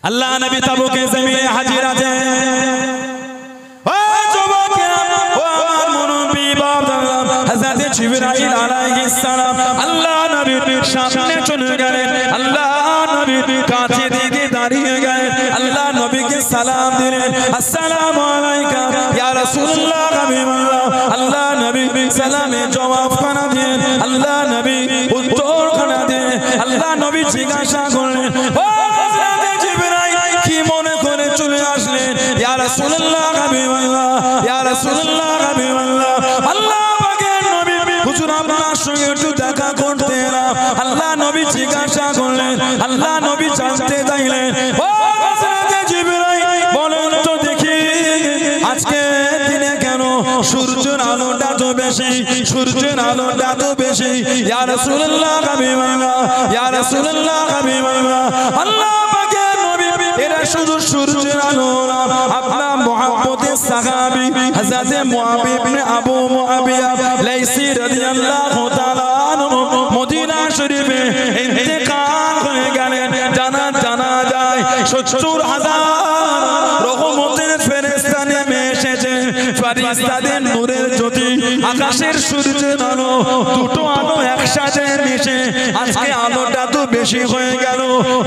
আল্লাহ নবী তাবুকে জমিনে হাজির আছে। ও যুবকেরা, ও আমার মুরব্বি বাবা, হযরত জিবরাইল আলাইহিস সালাম আল্লাহ নবীর সামনে চলে গেলেন। আল্লাহ নবীর কাছে দিকে দাঁড়িয়ে গেলেন। আল্লাহ নবীকে সালাম দিলেন, আসসালামু আলাইকা ইয়া রাসূলুল্লাহ হাবিবাল্লাহ। আল্লাহ নবী সালামে জবাব খানা দেন, আল্লাহ নবী উত্তর খানা দেন। আল্লাহ নবী জিজ্ঞাসা করলেন, ও হযরত জিবরাইল কি মনে করে চলে আসলেন? ইয়া রাসূলুল্লাহ হাবিবাল্লাহ, ইয়া রাসূলুল্লাহ হাবিবাল্লাহ। আল্লাহ পাকের নবী, হুজুর আপনার সঙ্গে একটু দেখা করতে এলাম। আল্লাহ নবী জিজ্ঞাসা করলেন, আল্লাহ নবী জানতে চাইলেন, ও হযরত জিবরাইল বলেন তো দেখি আজকে দিনে কেন সূর্যের আলোটা তো বেশি, সূর্যের আলোটা তো বেশি। ইয়া রাসূলুল্লাহ হাবিবাল্লাহ, ইয়া রাসূলুল্লাহ হাবিবাল্লাহ। আল্লাহ পাকের নবী এরা শুধু সূর্যের আলো না, আপনার মুহাম্মদের সাহাবী হযরত মুআবিয়া ইবনে আবু মুআবিয়া লাইসি রাদিয়াল্লাহু তাআলা আনহু মদিনা শরীফে ইন্তেকাল হয়ে গেলেন। জানা যায় ৭০,০০০ রহমতের ফেরেশতা নেমে এসেছে। ফেরেশতাদের নূরের জ্যোতি, আকাশের সূর্যের আলো, দুটো আলো একসাথে মিশে আজকে আলোটা তো বেশি হয়ে গেল।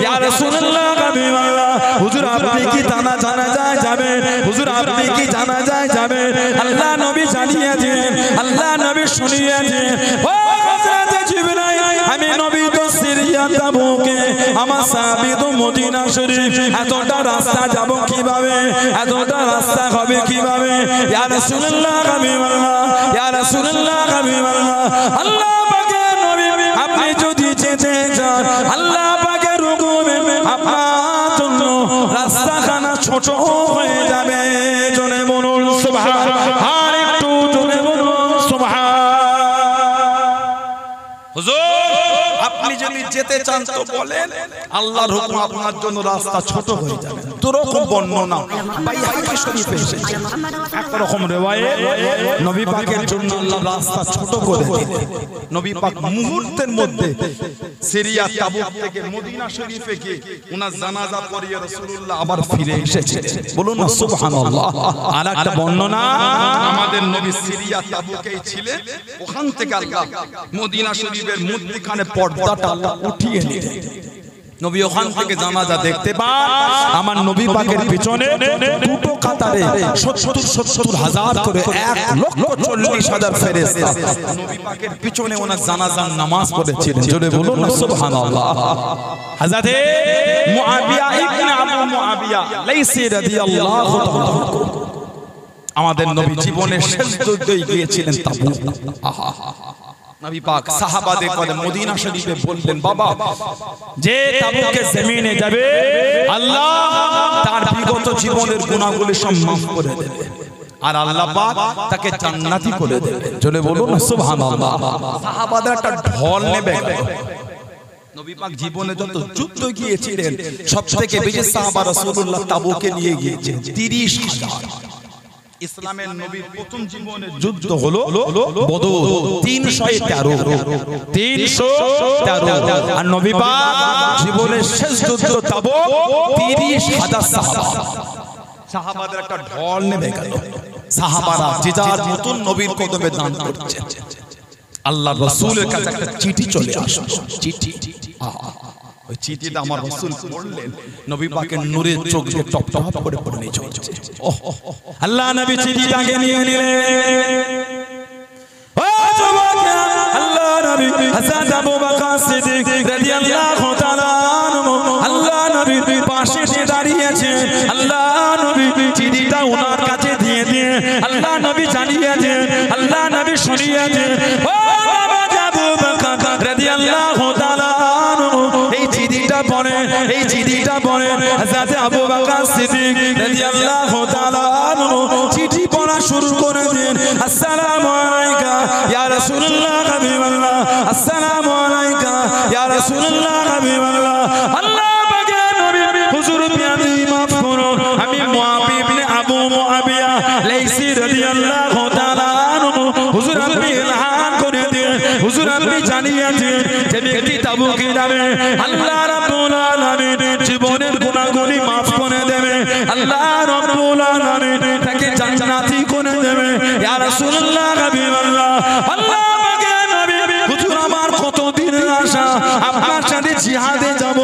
ইয়া রাসূলুল্লাহ হাবিবাল্লাহ, হুজুর আপনি কি জানাজায় যাবেন? হুজুর আপনি কি জানাজায় যাবেন? আল্লাহ নবী জানিয়ে দিলেন, আল্লাহ নবী শুনিয়ে দিলেন, ও হযরত জিবরাইল আমি নবী তো সিরিয়া তাবুকে, আমার সাহাবী তো মদিনা শরীফ, এতটা রাস্তা যাব কিভাবে? এতটা রাস্তা হবে কিভাবে? ইয়া রাসূলুল্লাহ হাবিবাল্লাহ, ইয়া রাসূলুল্লাহ হাবিবাল্লাহ। আল্লাহ পাকের নবী আপনি যদি যেতে চান, আল্লাহ পাকের হুকুমে আপনার জন্য রাস্তাখানা ছোট হয়ে যাবে। জোরে বলুন সুবহানাল্লাহ, আর একটু জোরে বলুন সুবহানাল্লাহ। হুজুর আপনি যদি যেতে চান তো বলেন, আল্লাহর হুকুম আপনার জন্য রাস্তা ছোট হয়ে যাবে। দুরকম বর্ণনা বাইহাকি শরীফে এসেছে। একরকম রিওয়ায়াত নবী পাকের জন্য আল্লাহ রাস্তা ছোট করে দিলেন। নবী পাক মুহূর্তের মধ্যে সিরিয়া তাবুক থেকে মদিনা শরীফে গিয়ে ওনার জানাজা পড়িয়ে রাসূলুল্লাহ আবার ফিরে এসেছেন। বলুন না সুবহানাল্লাহ। আর একটা বর্ণনা আমাদের নবী সিরিয়া তাবুকেই ছিলেন, ওখান থেকে আল্লাহ মদিনা শরীফের মধ্যখানে পর্দাটা আল্লাহ উঠিয়ে নিলেন। নবী ওখান থেকে জানাজা দেখতে পান। আমার নবী পাকের পিছনে দুটো কাতারে ৭০,০০০ করে ১,৪০,০০০ ফেরেশতা নবী পাকের পিছনে ওনার জানাজার নামাজ পড়েছিলেন। জোরে বলুন না সুবহানাল্লাহ। হযরত মুআবিয়া ইবনে আবু মুআবিয়া লাইসি রাদিয়াল্লাহু তাআলা আমাদের নবী জীবনের শেষ যুদ্ধে গিয়েছিলেন তাবুক। নবী পাক সাহাবাদের করে মদিনা শরীফে বললেন, বাবা যে তাবুকে জমিনে যাবে আল্লাহ তার বিগত জীবনের গুনাহগুলো সব মাফ করে দেবে, আর আল্লাহ পাক তাকে জান্নাতি করে দেবে। জোরে বলুন না সুবহানাল্লাহ। সাহাবাদের একটা ঢল নেবে গেল। নবী পাক জীবনে যত যুদ্ধ গিয়েছিলেন সবথেকে বেশি সাহাবা রাসূলুল্লাহ তাবুকে নিয়ে গিয়েছেন ৩০,০০০। ইসলামের নবীর প্রথম জীবনের যুদ্ধ হলো বদর, ৩১৩ আর নবী পাক জীবনের শেষ যুদ্ধ তাবুক ৩০,০০০ সাহাবা। সাহাবাদের একটা ঢল নেমে গেল। সাহাবারা যে যার মতন নবীর কদমে দান করছে। আল্লাহ রাসূলের কাছে একটা চিঠি চলে আসলো। চিঠি, ওই চিঠিটা আমার রাসূল পড়লেন, নবী পাকের নূরের চোখ দিয়ে টপ টপ করে পড়ে চলছে। আল্লাহ নবী চিঠিটাকে নিয়ে নিলেন। ও যুবকেরা, আল্লাহ নবী হযরত আবু বকর সিদ্দিক রাদিয়াল্লাহু তাআলা আনহু আল্লাহ নবীর পাশে দাঁড়িয়েছেন। আল্লাহ নবী চিঠিটা ওনার কাছে দিয়ে আল্লাহ নবী জানিয়েছেন, আল্লাহ নবী শুনিয়েছেন। ও আবু বকর রাদিয়াল্লাহু তাআলা আনহু এই চিঠিটা পড়েন। হযরত আবু বকর সিদ্দিক রাদিয়াল্লাহু তাআলা আনহু চিঠি পড়া শুরু করে দেন। আসসালামু আলাইকা ইয়া রাসূলুল্লাহ হাবিবাল্লাহ, আসসালামু আলাইকা ইয়া রাসূলুল্লাহ হাবিবাল্লাহ। আল্লাহ পাকের নবী হুজুর আপনি মাফ করুন, আমি মুআবিয়া ইবনে আবু মুআবিয়া লাইসি রাদিয়াল্লাহু তাআলা আনহু হুজুর আপনি ইলহাম করে দিন, হুজুর আপনি জানিয়ে দিন যে ব্যক্তি তাবুকে যাবে আল্লাহ রাব্বুল আলামিন জীবনের গুনাহ গুনাহগুলি maaf করে দেবে আল্লাহ রাব্বুল আলামিন তাকে জান্নাতি করে দেবে ইয়া রাসূলুল্লাহ হাবিবাল্লাহ আল্লাহ পাকের নবী হুজুর আমার কতদিন আশা আপনার সাথে জিহাদে যাব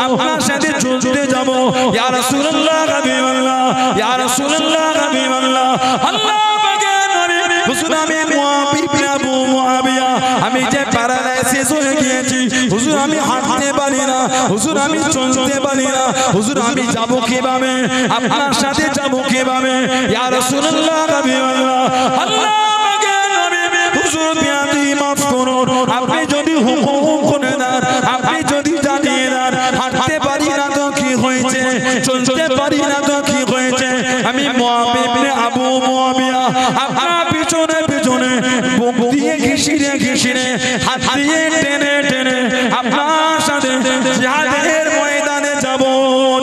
আপনার সাথে যুদ্ধে যাব ইয়া রাসূলুল্লাহ হাবিবাল্লাহ ইয়া রাসূলুল্লাহ হাবিবাল্লাহ আল্লাহ পাকের নবী হুজুর আমি মুআবিয়া আবু মুআবিয়া আমি যে প্যারালাইসিস হয়ে গিয়েছি হুজুর আমি হাঁটতে পারি না হুজুর আমি চলতে পারি না হুজুর আমি যাব কিভাবে আপনার সাথে যাব কিভাবে ইয়া রাসূলুল্লাহ হাবিবাল্লাহ আল্লাহ পাকের নবী হুজুর বিয়াদি maaf করুন আপনি যদি হুকুম করে দেন আপনি যদি জানিয়ে দেন হাঁটতে পারি না তো কি হয়েছে চলতে পারি না তো কি হয়েছে আমি মুআবিয়া আবু মুআবিয়া আপনার পিছনে পিছনে বুক দিয়ে ঘিসিরে ঘিসিরে হাত দিয়ে টেনে টেনে আপনার সাথে জিহাদের ময়দানে যাব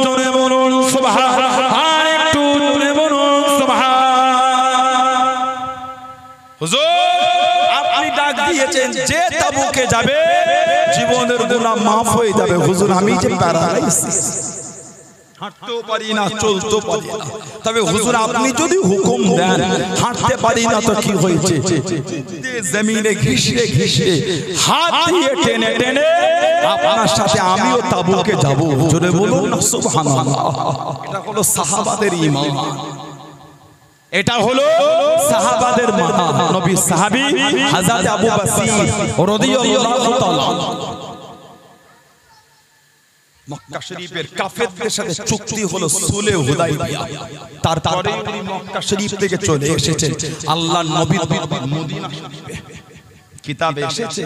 জোরে বলুন সুবহানাল্লাহ আর একটু জোরে বলুন সুবহানাল্লাহ হুজুর আপনি ডাক দিয়েছেন যে তাবুকে যাবে জীবনের গুনাহ maaf হয়ে যাবে হুজুর আমি যে প্যারালাইসিস হাঁটতেও পারি না চলতেও পারি না তবে হুজুর আপনি যদি হুকুম দেন হাঁটতে পারি না তো কি হয়েছে জমিনে ঘিসে ঘিসে হাত দিয়ে টেনে টেনে আপনার সাথে আমিও তাবুকে যাব জোরে বলুন সুবহানাল্লাহ এটা হলো সাহাবাদের ঈমান এটা হলো সাহাবাদের ঈমান নবী সাহাবী হযরত আবু বসির রাদিয়াল্লাহু তাআলা মক্কা শরীফের কাফেরদের সাথে চুক্তি হলো সুলহে হুদাইবিয়া তারপরে তিনি মক্কা শরীফ থেকে চলে এসেছেন আল্লাহর নবী মদিনা শরীফে কিতাবে এসেছে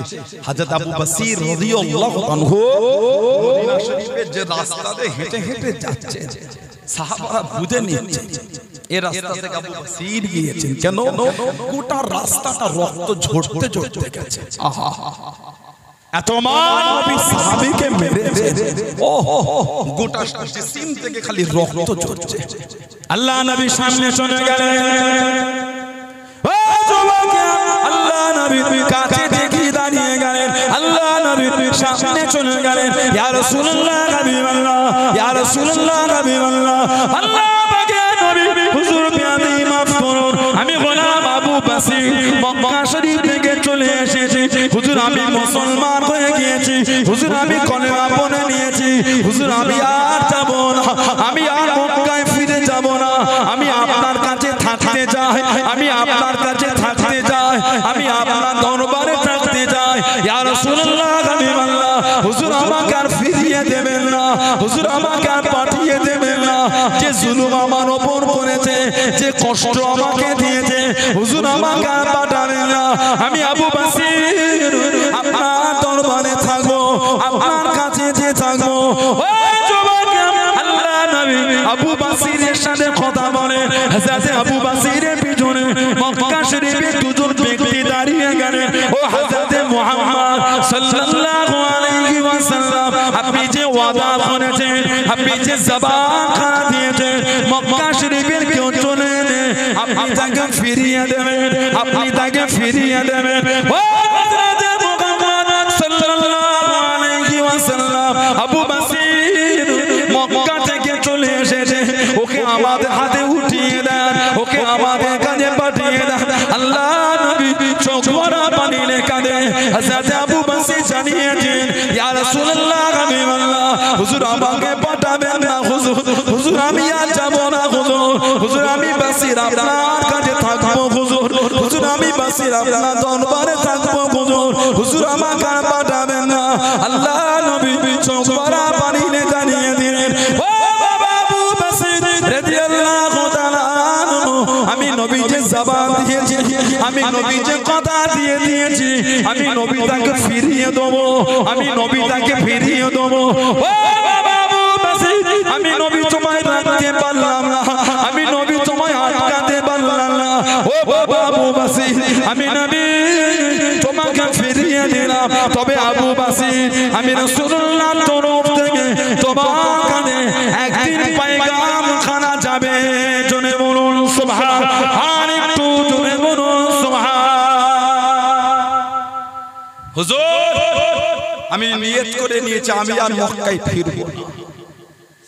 হযরত আবু বসির রাদিয়াল্লাহু আনহু মদিনা শরীফের যে রাস্তা দিয়ে হেঁটে হেঁটে যাচ্ছে সাহাবারা বুঝে নিয়েছে এই রাস্তা থেকে আবু বসির গিয়েছেন কেন গোটা রাস্তাটা রক্ত ঝরতে ঝরতে গেছে আহা এত মান নবী সাহাবীকে মেরেছে গোটা জিসিম থেকে খালি রক্ত ঝরছে আল্লাহ নবী সামনে চলে গেলেন ও যুবক আল্লাহ নবী কাছে দেখি দাঁড়িয়ে গেলেন আল্লাহ নবী সামনে চলে গেলেন ইয়া রাসূলুল্লাহ হাবিবাল্লাহ ইয়া রাসূলুল্লাহ হাবিবাল্লাহ আল্লাহ পাকের নবী হুজুর বিয়াদি maaf করুন আমি গোলাম আবু বসির মক্কা শরীফ থেকে চলে এসেছি হুজুর আমি মুসলমান হয়ে গিয়েছি হুজুর আমি কলেমা পড়ে নিয়েছি হুজুর আমি আর যাব না আমি আর মক্কায় ফিরে যাব না আমি আপনার কাছে থাকতে চাই আমি আপনার কাছে থাকতে চাই আমি আপনার দরবারে থাকতে চাই ইয়া রাসূলুল্লাহ হাবিবাল্লাহ হুজুর আমাকে আর ফিরিয়ে দেবেন না হুজুর আমাকে আর পাঠিয়ে দেবেন না যে জুলুম আমার উপর করেছে যে কষ্ট আমাকে দিয়েছে হুজুর আমাকে আর পাঠাবেন না আমি আবু বসির আপনার দরবারে থাকবো আপনার কাছে যে থাকবো ও যুবক আল্লাহ নবী আবু বসিরের সাথে কথা বলে হযরত আবু বসিরের পিছনে মক্কা শরীফে দুজন ব্যক্তি দাঁড়িয়ে গেলেন ও হযরত মুহাম্মদ সাল্লাল্লাহু আলাইহি ওয়াসাল্লাম আপনি যে ওয়াদা করেছেন আপনি যে জবান খানা দিয়েছেন মক্কা শরীফের কেউ চলে এলে আপনি তাকে ফিরিয়ে দেবেন আপনি তাকে ফিরিয়ে দেবেন ও হযরত মুহাম্মদ সাল্লাল্লাহু আলাইহি ওয়াসাল্লাম আবু বসির মক্কা থেকে চলে এসেছে ওকে আমাদের হাতে উঠিয়ে দেন ওকে আমাদের কাছে পাঠিয়ে দেন আল্লাহ নবী চোখ ভরা পানি কাঁদে হযরত আবু বসির জানিয়েছেন ইয়া রাসূলুল্লাহ হাবিবাল্লাহ হুজুর আমাকে পাঠাবেন না হুজুর হুজুর আমি আর যাব না হুজুর হুজুর আমি বসির আপনার কাছে থাকবো হুজুর হুজুর আমি বসির আপনার দরবারে থাকবো হুজুর হুজুর আমাকে আর পাঠাবেন না আল্লাহ নবী চোখ ভরা পানি জানিয়ে দিলেন ও বাবা আবু বসির রাদিয়াল্লাহু তাআলা আমি নবী যে জবান দিয়েছি আমি নবী যে কথা দিয়ে দিয়েছি আমি নবী তাকে ফিরিয়ে দেব আমি নবী তাকে ফিরিয়ে দেব ও বাবা আবু বসির আমি নবী তোমায় রাখতে পারলাম না আমি নবী তোমায় আটকাতে পারলাম না ও বাবা আবু বসির আমি নবী তোমাকে ফিরিয়ে দিলাম তবে আবু বসির আমি রাসূলুল্লাহ তরফ থেকে তোমার কাছে একদিন পয়গাম খানা যাবে জোরে বলুন সুবহানাল্লাহ আর একটু জোরে বলুন সুবহানাল্লাহ হুজুর আমি নিয়ত করে নিয়েছি আমি আর মক্কায় ফিরব না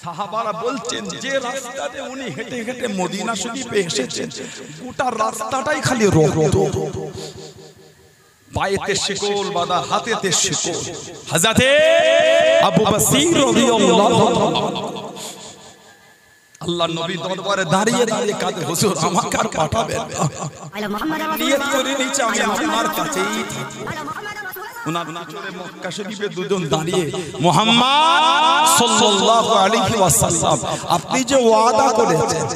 সাহাবারা বলছেন যে রাস্তাতে উনি হেঁটে হেঁটে মদিনা শরীফে এসেছেন গোটা রাস্তাটাই খালি রক্ত, পায়েতে শিকল বাঁধা, হাতেতে শিকল। হযরতে আবু বসির রাদিয়াল্লাহু তাআলা আল্লাহ নবী দরবারে দাঁড়িয়ে দাঁড়িয়ে কাঁদে, হুজুর আমাকে আর পাঠাবেন না, নিয়ত করে নিচে আমি আপনার কাছেই থাকব। ওনার পিছনে মক্কা শরীফে দুজন দাঁড়িয়ে, মুহাম্মদ সাল্লাল্লাহু আলাইহি ওয়াসাল্লাম আপনি যে ওয়াদা করেছেন,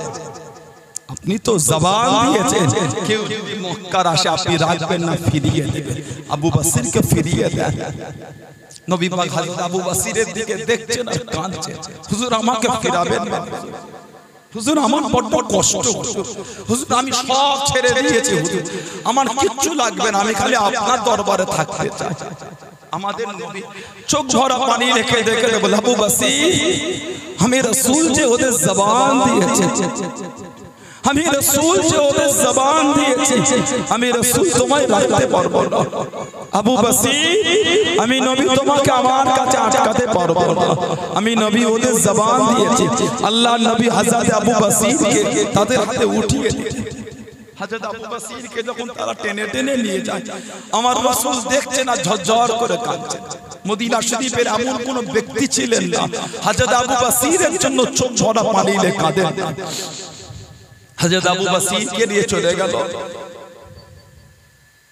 আপনি তো জবান দিয়েছেন কেউ যদি মক্কার আসে আপনি রাখবেন না, ফিরিয়ে দেবেন। আবু বসিরকে ফিরিয়ে দেন। নবী পাক হযরত আবু বসিরের দিকে দেখছেন আর কাঁদছেন, হুজুর আমাকে ফিরাবেন না, হুজুর আমার বড় কষ্ট, হুজুর আমি সব ছেড়ে দিয়েছি, হুজুর আমার কিচ্ছু লাগবে না, আমি খালি আপনার দরবারে থাকতে চাই। আমাদের নবী চোখ ভরা পানি রেখে দেখে বলে, আবু বসির আমি রাসূল যে ওদের জবান দিয়েছে, আমি রাসূল যে ওদের জবান দিয়েছে, আমি রাসূল তোমায় রাখতে পারবো না। আবু বসির আমি নবী তোমাকে আমার কাছে আটকাতে পারবো না, আমি নবী ওদের জবান দিয়েছি। আল্লাহর নবী হযরত আবু বসিরকে তাদের হাতে উঠিয়ে দিয়েছে। হযরত আবু বসিরকে যখন তারা টেনে টেনে নিয়ে যায়, আমার রাসূল দেখছে না, ঝরঝর করে কাঁদছে। মদিনা শরীফের এমন কোন ব্যক্তি ছিলেন না হযরত আবু বসিরের জন্য চোখ ভরা পানি রেখে কাঁদেন। হযরত আবু বসিরকে নিয়ে চলে গেল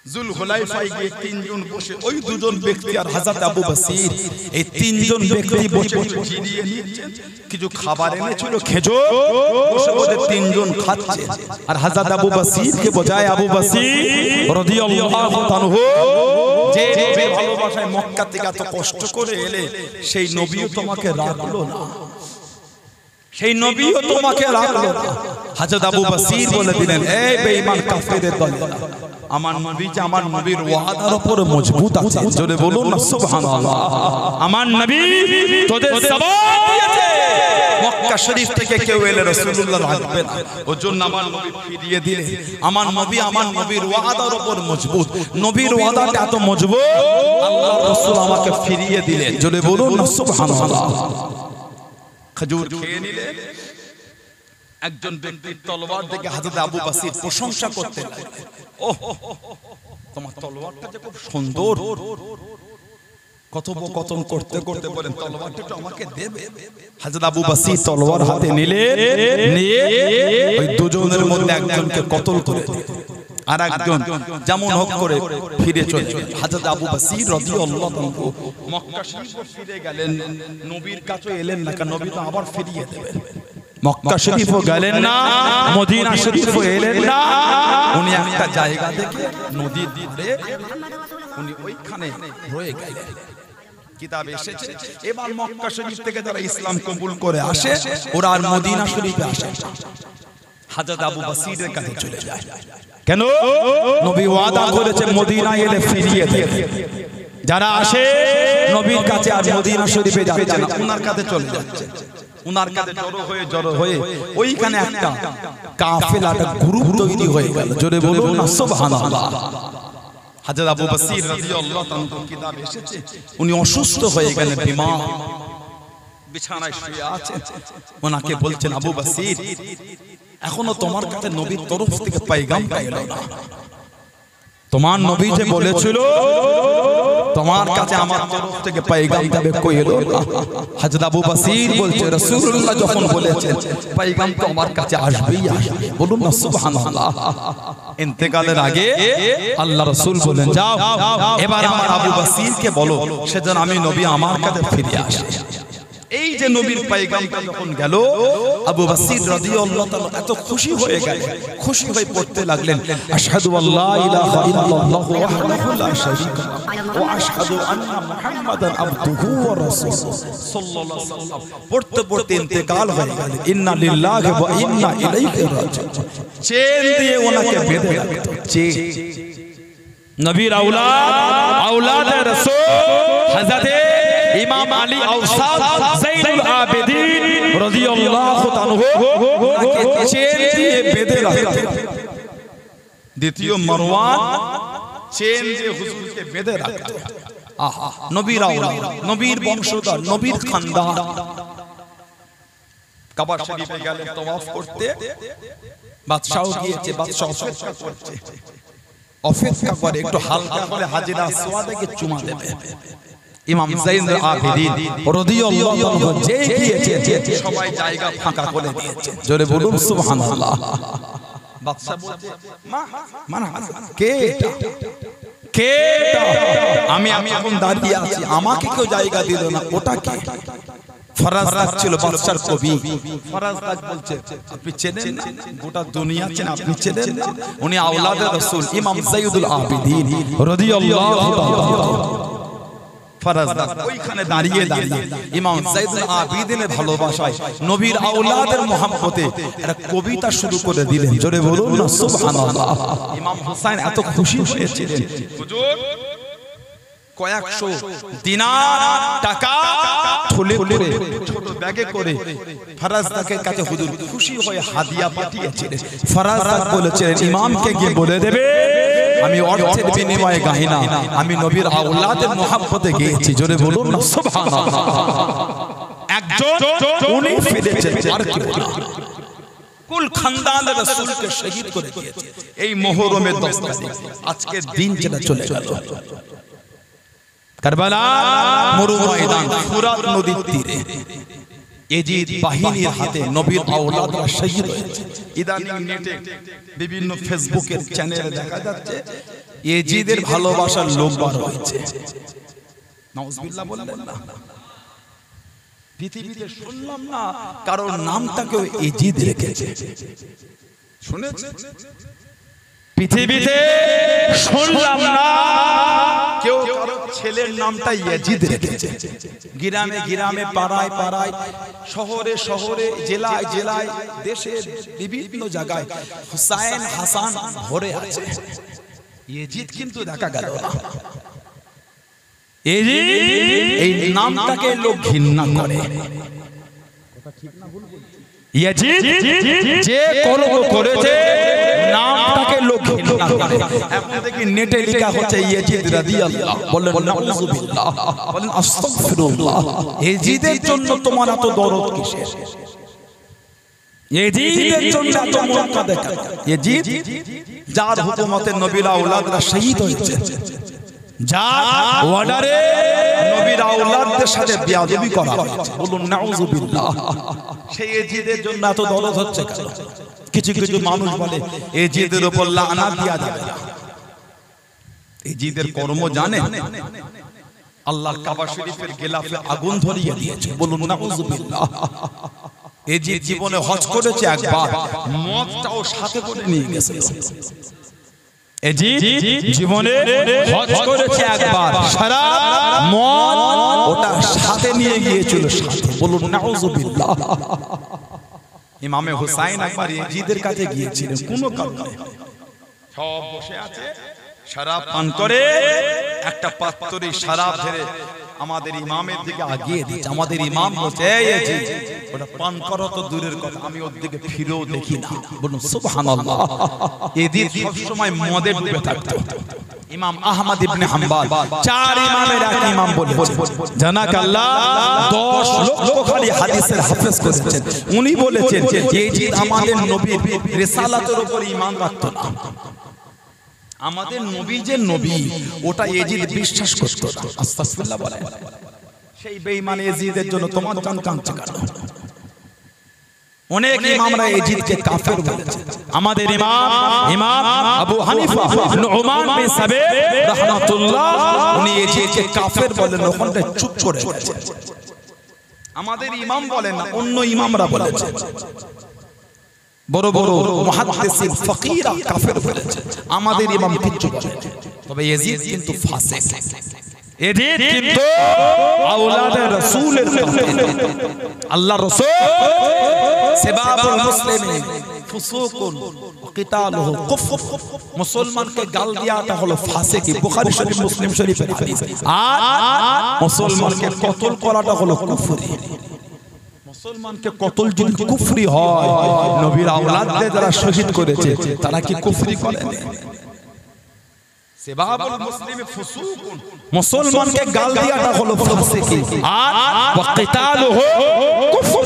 জুলহুলাইফায় গিয়ে তিনজন বসে, ওই দুজন ব্যক্তি আর হযরত আবু বসির, এই তিনজন ব্যক্তি বসে জিরিয়ে নিচ্ছেন। কিছু খাবার এনেছিল, খেজুর, বসে বসে তিনজন খাচ্ছে। আর হযরত আবু বসিরকে বোঝায়, আবু বসির রাদিয়াল্লাহু তাআলা যে ভালোবাসায় মক্কা থেকে এত কষ্ট করে এলে, সেই নবীও তোমাকে রাখলো না, সেই নবীও তোমাকে রাখলো না। হযরত আবু বসির বলে দিলেন, এই বেঈমান কাফেরদের দল, আমার নবী যে আমার নবীর ওয়াদার উপর মজবুত আছে, জোরে বলুন না সুবহানাল্লাহ। আমার নবী তোদের জবান দিয়েছে, মক্কা শরীফ থেকে কেউ এলে রাসূলুল্লাহ রাখবে না, ওর জন্য আমার নবী ফিরিয়ে দিলেন। আমার নবী আমার নবীর ওয়াদার উপর মজবুত, নবীর ওয়াদাটা এত মজবুত, আল্লাহর রাসূল আমাকে ফিরিয়ে দিলেন, জোরে বলুন না সুবহানাল্লাহ। খেজুর খেয়ে নিলে একজন ব্যক্তির তলোয়ার দেখে হযরত আবু বসির প্রশংসা করতে লাগলেন, ওহ তোমার তলোয়ারটা যে খুব সুন্দর। কথোপকথন করতে করতে বলেন, তলোয়ারটা একটু আমাকে দেবে। হযরত আবু বসির তলোয়ার হাতে নিলেন, নিয়ে ওই দুজনের মধ্যে একজনকে কতল করে আর একজন যেমন হোক করে ফিরে চলে গেলেন। হযরত আবু বসির রাদিয়াল্লাহু আনহু মক্কা শরীফে ফিরে গেলেন, নবীর কাছে এলেন না, কারণ নবী তো আবার ফিরিয়ে দেবেন। মক্কা শরীফও গেলেন না, মদিনা শরীফও এলেন না, উনি একটা জায়গা দেখে নদীর ধারে উনি ওইখানে রয়ে গেলেন। কিতাবে এসেছে এবার মক্কা শরীফ থেকে যারা ইসলাম কবুল করে আসে, ওরা আর মদিনা শরীফে আসে, হযরত আবু বসিরের কাছে চলে যায়। কেন? নবী ওয়াদা করেছে মদিনা এলে ফিরিয়ে দেবে। যারা আসে নবীর কাছে আর মদিনা শরীফে যাচ্ছে না, ওনার কাছে চলে যাচ্ছে। ওনার কাছে জড়ো হয়ে ওইখানে একটা কাফেলা, একটা গ্রুপ তৈরি হয়ে গেল, জোরে বলুন না সুবহানাল্লাহ। হযরত আবু বসির রাদিয়াল্লাহু তাআলা কিতাবে এসেছে উনি অসুস্থ হয়ে গেলেন, বিমার, বিছানায় শুয়ে আছেন। ওনাকে বলছেন, আবু বসির এখনো তোমার কাছে নবীর তরফ থেকে পয়গাম এলো না, তোমার নবী যে বলেছিল তোমার কাছে আমার তরফ থেকে পয়গাম যাবে, কই এলো না। হযরত আবু বসির বলছে, রাসূলুল্লাহ যখন বলেছেন পয়গাম তো আমার কাছে আসবেই আসবে, বলুন না সুবহানাল্লাহ। ইন্তেকালের আগে আল্লাহ রাসূল বলেন, যাও এবার আমার আবু বসিরকে বলো সেজন্য আমি নবী আমার কাছে ফিরে আসে। এই যে নবীর পয়গামটা যখন গেল, আবু বসির রাদিয়াল্লাহু তাআলা এত খুশি হয়ে গেলেন, খুশি হয়ে পড়তে লাগলেন, আশহাদু আল্লা ইলাহা ইল্লাল্লাহু ওয়াহদাহু লা শারীকা লাহু ওয়া আশহাদু আন্না মুহাম্মাদান আবদুহু ওয়া রাসূলুহু সাল্লাল্লাহু আলাইহি ওয়াসাল্লাম। পড়তে পড়তে ইন্তেকাল হয়ে গেল। ইন্না লিল্লাহি ওয়া ইন্না ইলাইহি রাজিউন। চেন দিয়ে ওনাকে বেঁধে রাখতো, চেন। নবীর আওলাদে রাসূল হযরত ইমাম আলী আওসাদ যাইনুল আবেদিন রাদিয়াল্লাহু তাআলা ওনাকে চেন দিয়ে বেঁধে রাখতেন। দ্বিতীয় মারওয়ান চেন দিয়ে হুজুরকে বেঁধে রাখতেন। আহা, নবীর আওলাদ, নবীর বংশধর, নবীর খানদান। কাবা শরীফে গেলেন তওয়াফ করতে, বাদশাও গিয়েছে, বাদশা অপেক্ষা করে একটু হালকা করে হাজরা আসওয়াদকে চুমা দেবে। ইমাম যাইনুল আবেদিন রাদিয়াল্লাহু আনহু যে গিয়েছে সবাই জায়গা ফাঁকা করে দিয়েছে। জোরে বলুন সুবহানাল্লাহ। বাদশা বলছে মানা কে এটা, কে এটা? আমি এখন দাঁড়িয়ে আছি, আমাকে কেউ জায়গা দিল না, ওটা কে? ফরাজদাক ছিল বাদশার কবি। ফরাজদাক বলছে আপনি চেনেন না, গোটা দুনিয়া চেনে, আপনি চেনেন না? উনি আওলাদে রাসূল ইমাম যাইনুল আবেদিন রাদিয়াল্লাহু তাআলা। ফরাজদাক ওইখানে দাঁড়িয়ে ইমাম যাইনুল আবেদিনের ভালোবাসায়, নবীর আওলাদের মহব্বতে একটা কবিতা শুরু করে দিলেন। জোরে বলুন না সুবহানাল্লাহ। ইমাম হুসাইন এত খুশি হয়েছিলেন, হুজুর কয়েকশো দিনার টাকা থলে করে ছোট ব্যাগে করে ফরাজদাকের কাছে হুজুর খুশি হয়ে হাদিয়া পাঠিয়েছিলেন। ফরাজদাক বলেছিলেন ইমামকে গিয়ে বলে দেবে আমি অর্থের বিনিময়ে গাই না, আমি নবীর আওলাদের মহব্বতে গেয়েছি। জোরে বলুন না সুবহানাল্লাহ। একজন উনি ফিরেছেন, আর কেউ না। কুল খানদান রাসূলকে শহীদ করে দিয়েছে এই মুহররমের 10 তারিখ। আজকের দিন যেটা চলে গেল, কারবালা মরু ময়দান ফুরাত নদীর তীরে এজিদ বাহিনীর হাতে নবীর আওলাদরা শহীদ হয়েছে। ইদানিং নেটে বিভিন্ন ফেসবুকের চ্যানেলে দেখা যাচ্ছে এজিদের ভালোবাসার লোক বার হয়েছে। নাউজুবিল্লাহ বললেন না? পৃথিবীতে শুনলাম না কারোর নামটাকে এজিদ রেখেছে, শুনেছেন? পৃথিবীতে শুনলাম না কেউ কারো ছেলের নামটা ইয়াজিদ রেখেছে। গ্রামে গ্রামে, পাড়ায় পাড়ায়, শহরে শহরে, জেলায় জেলায়, দেশের বিভিন্ন জায়গায় হুসাইন হাসান ভরে আছে। ইয়াজিদ কিন্তু দেখা গেল না। এই নামটাকে লোক ঘৃণা করে। ইয়াজিদ যে কলঙ্ক করেছে নামটাকে লোক ঘৃণা করে। এখন দেখি নেটে লেখা হচ্ছে ইয়াজিদ রাদিয়াল্লাহু, বলেন নাউযুবিল্লাহ, বলেন আস্তাগফিরুল্লাহ। ইয়াজিদের জন্য তোমার এত দরদ কিসের? ইয়াজিদের জন্য এত মক্কা দেখা? ইয়াজিদ যার হুকুমতে নবীর আওলাদরা শহীদ হয়েছে, যার অর্ডারে নবীর আওলাদদের সাথে বেয়াদবি করা হয়েছে, বলুন নাউযুবিল্লাহ। সেই ইয়াজিদের জন্য এত দরদ হচ্ছে কেন? কিছু কিছু মানুষ বলে ইয়াজিদের উপর লানাত দেয়া যাবে না। ইয়াজিদের কর্ম জানে? আল্লাহর কাবা শরীফের গিলাফে আগুন ধরিয়ে দিয়েছে, বলুন নাউযুবিল্লাহ। ইয়াজিদ জীবনে হজ করেছে একবার, মদটাও সাথে করে নিয়ে গেছে। ইয়াজিদ জীবনে হজ করেছে একবার, শরাব মদ ওটা সাথে নিয়ে গিয়েছিল, সাথে, বলুন নাউযুবিল্লাহ। ইমামে হুসাইন একবার ইয়াজিদের কাছে গিয়েছিলেন, কোনো কারণে সব বসে আছে, শরাব পান করে একটা পাত্রে শরাব ধরে আমাদের ইমামের দিকে আগিয়ে দিচ্ছে। আমাদের ইমাম বলছে এই ইয়াজিদ ওটা পান করো তো দূরের কথা, আমি ওর দিকে ফিরেও দেখি না, বলুন সুবহানাল্লাহ। ইয়াজিদ সব সময় মদে ডুবে থাকতো। ইমাম আহমদ ইবনে হাম্বল চার ইমামের এক ইমাম বলেছেন, জানাকাল্লাহ 10 লক্ষ খালি হাদিসের হাফেজ করেছেন। উনি বলেছেন ইয়াজিদ আমাদের নবীর রিসালাতের উপর ঈমান রাখতো না। আমাদের নবী যে নবী ওটা ইয়াজিদ বিশ্বাস করতো না। আস্তাগফিরুল্লাহ বলেন। সেই বেঈমান ইয়াজিদের জন্য তোমার জান কাঁদছে কেন? অনেক ইমামরা ইয়াজিদকে কাফের বলেছে। আমাদের ইমাম আবু হানিফা নুমান বিন সাবিত রাহমাতুল্লাহ উনি ইয়াজিদকে কাফের বলেন, ওখানে চুপ করে গেছে। আমাদের ইমাম বলেন না, অন্য ইমামরা বলেছে। বড় বড় মুহাদ্দিসিন ফকিরা কাফের বলেছে, আমাদের ইমাম কিচ্ছু বলেন। তবে ইয়াজিদ কিন্তু ফাসিক, ইয়াজিদ কিন্তু আওলাদে রাসূলের কাফের। আল্লাহ রাসূল সিবাবুল মুসলিমিন ফুসুকুন ওয়া কিতালুহু কুফর, মুসলমানকে গাল দেওয়াটা হলো ফাসিকি, বুখারী শরীফ মুসলিম শরীফের হাদিস। আর মুসলমানকে কতল করাটা হলো কুফরি। মুসলমানকে কতল যদি কুফরি হয়, নবীর আওলাদদের যারা শহীদ করেছে তারা কি কুফরি করে না? সিবাবুল মুসলিমি ফুসুকুন, মুসলমানকে গাল দেওয়াটা হলো ফাসিকি, আর ওয়া কিতালুহু কুফর,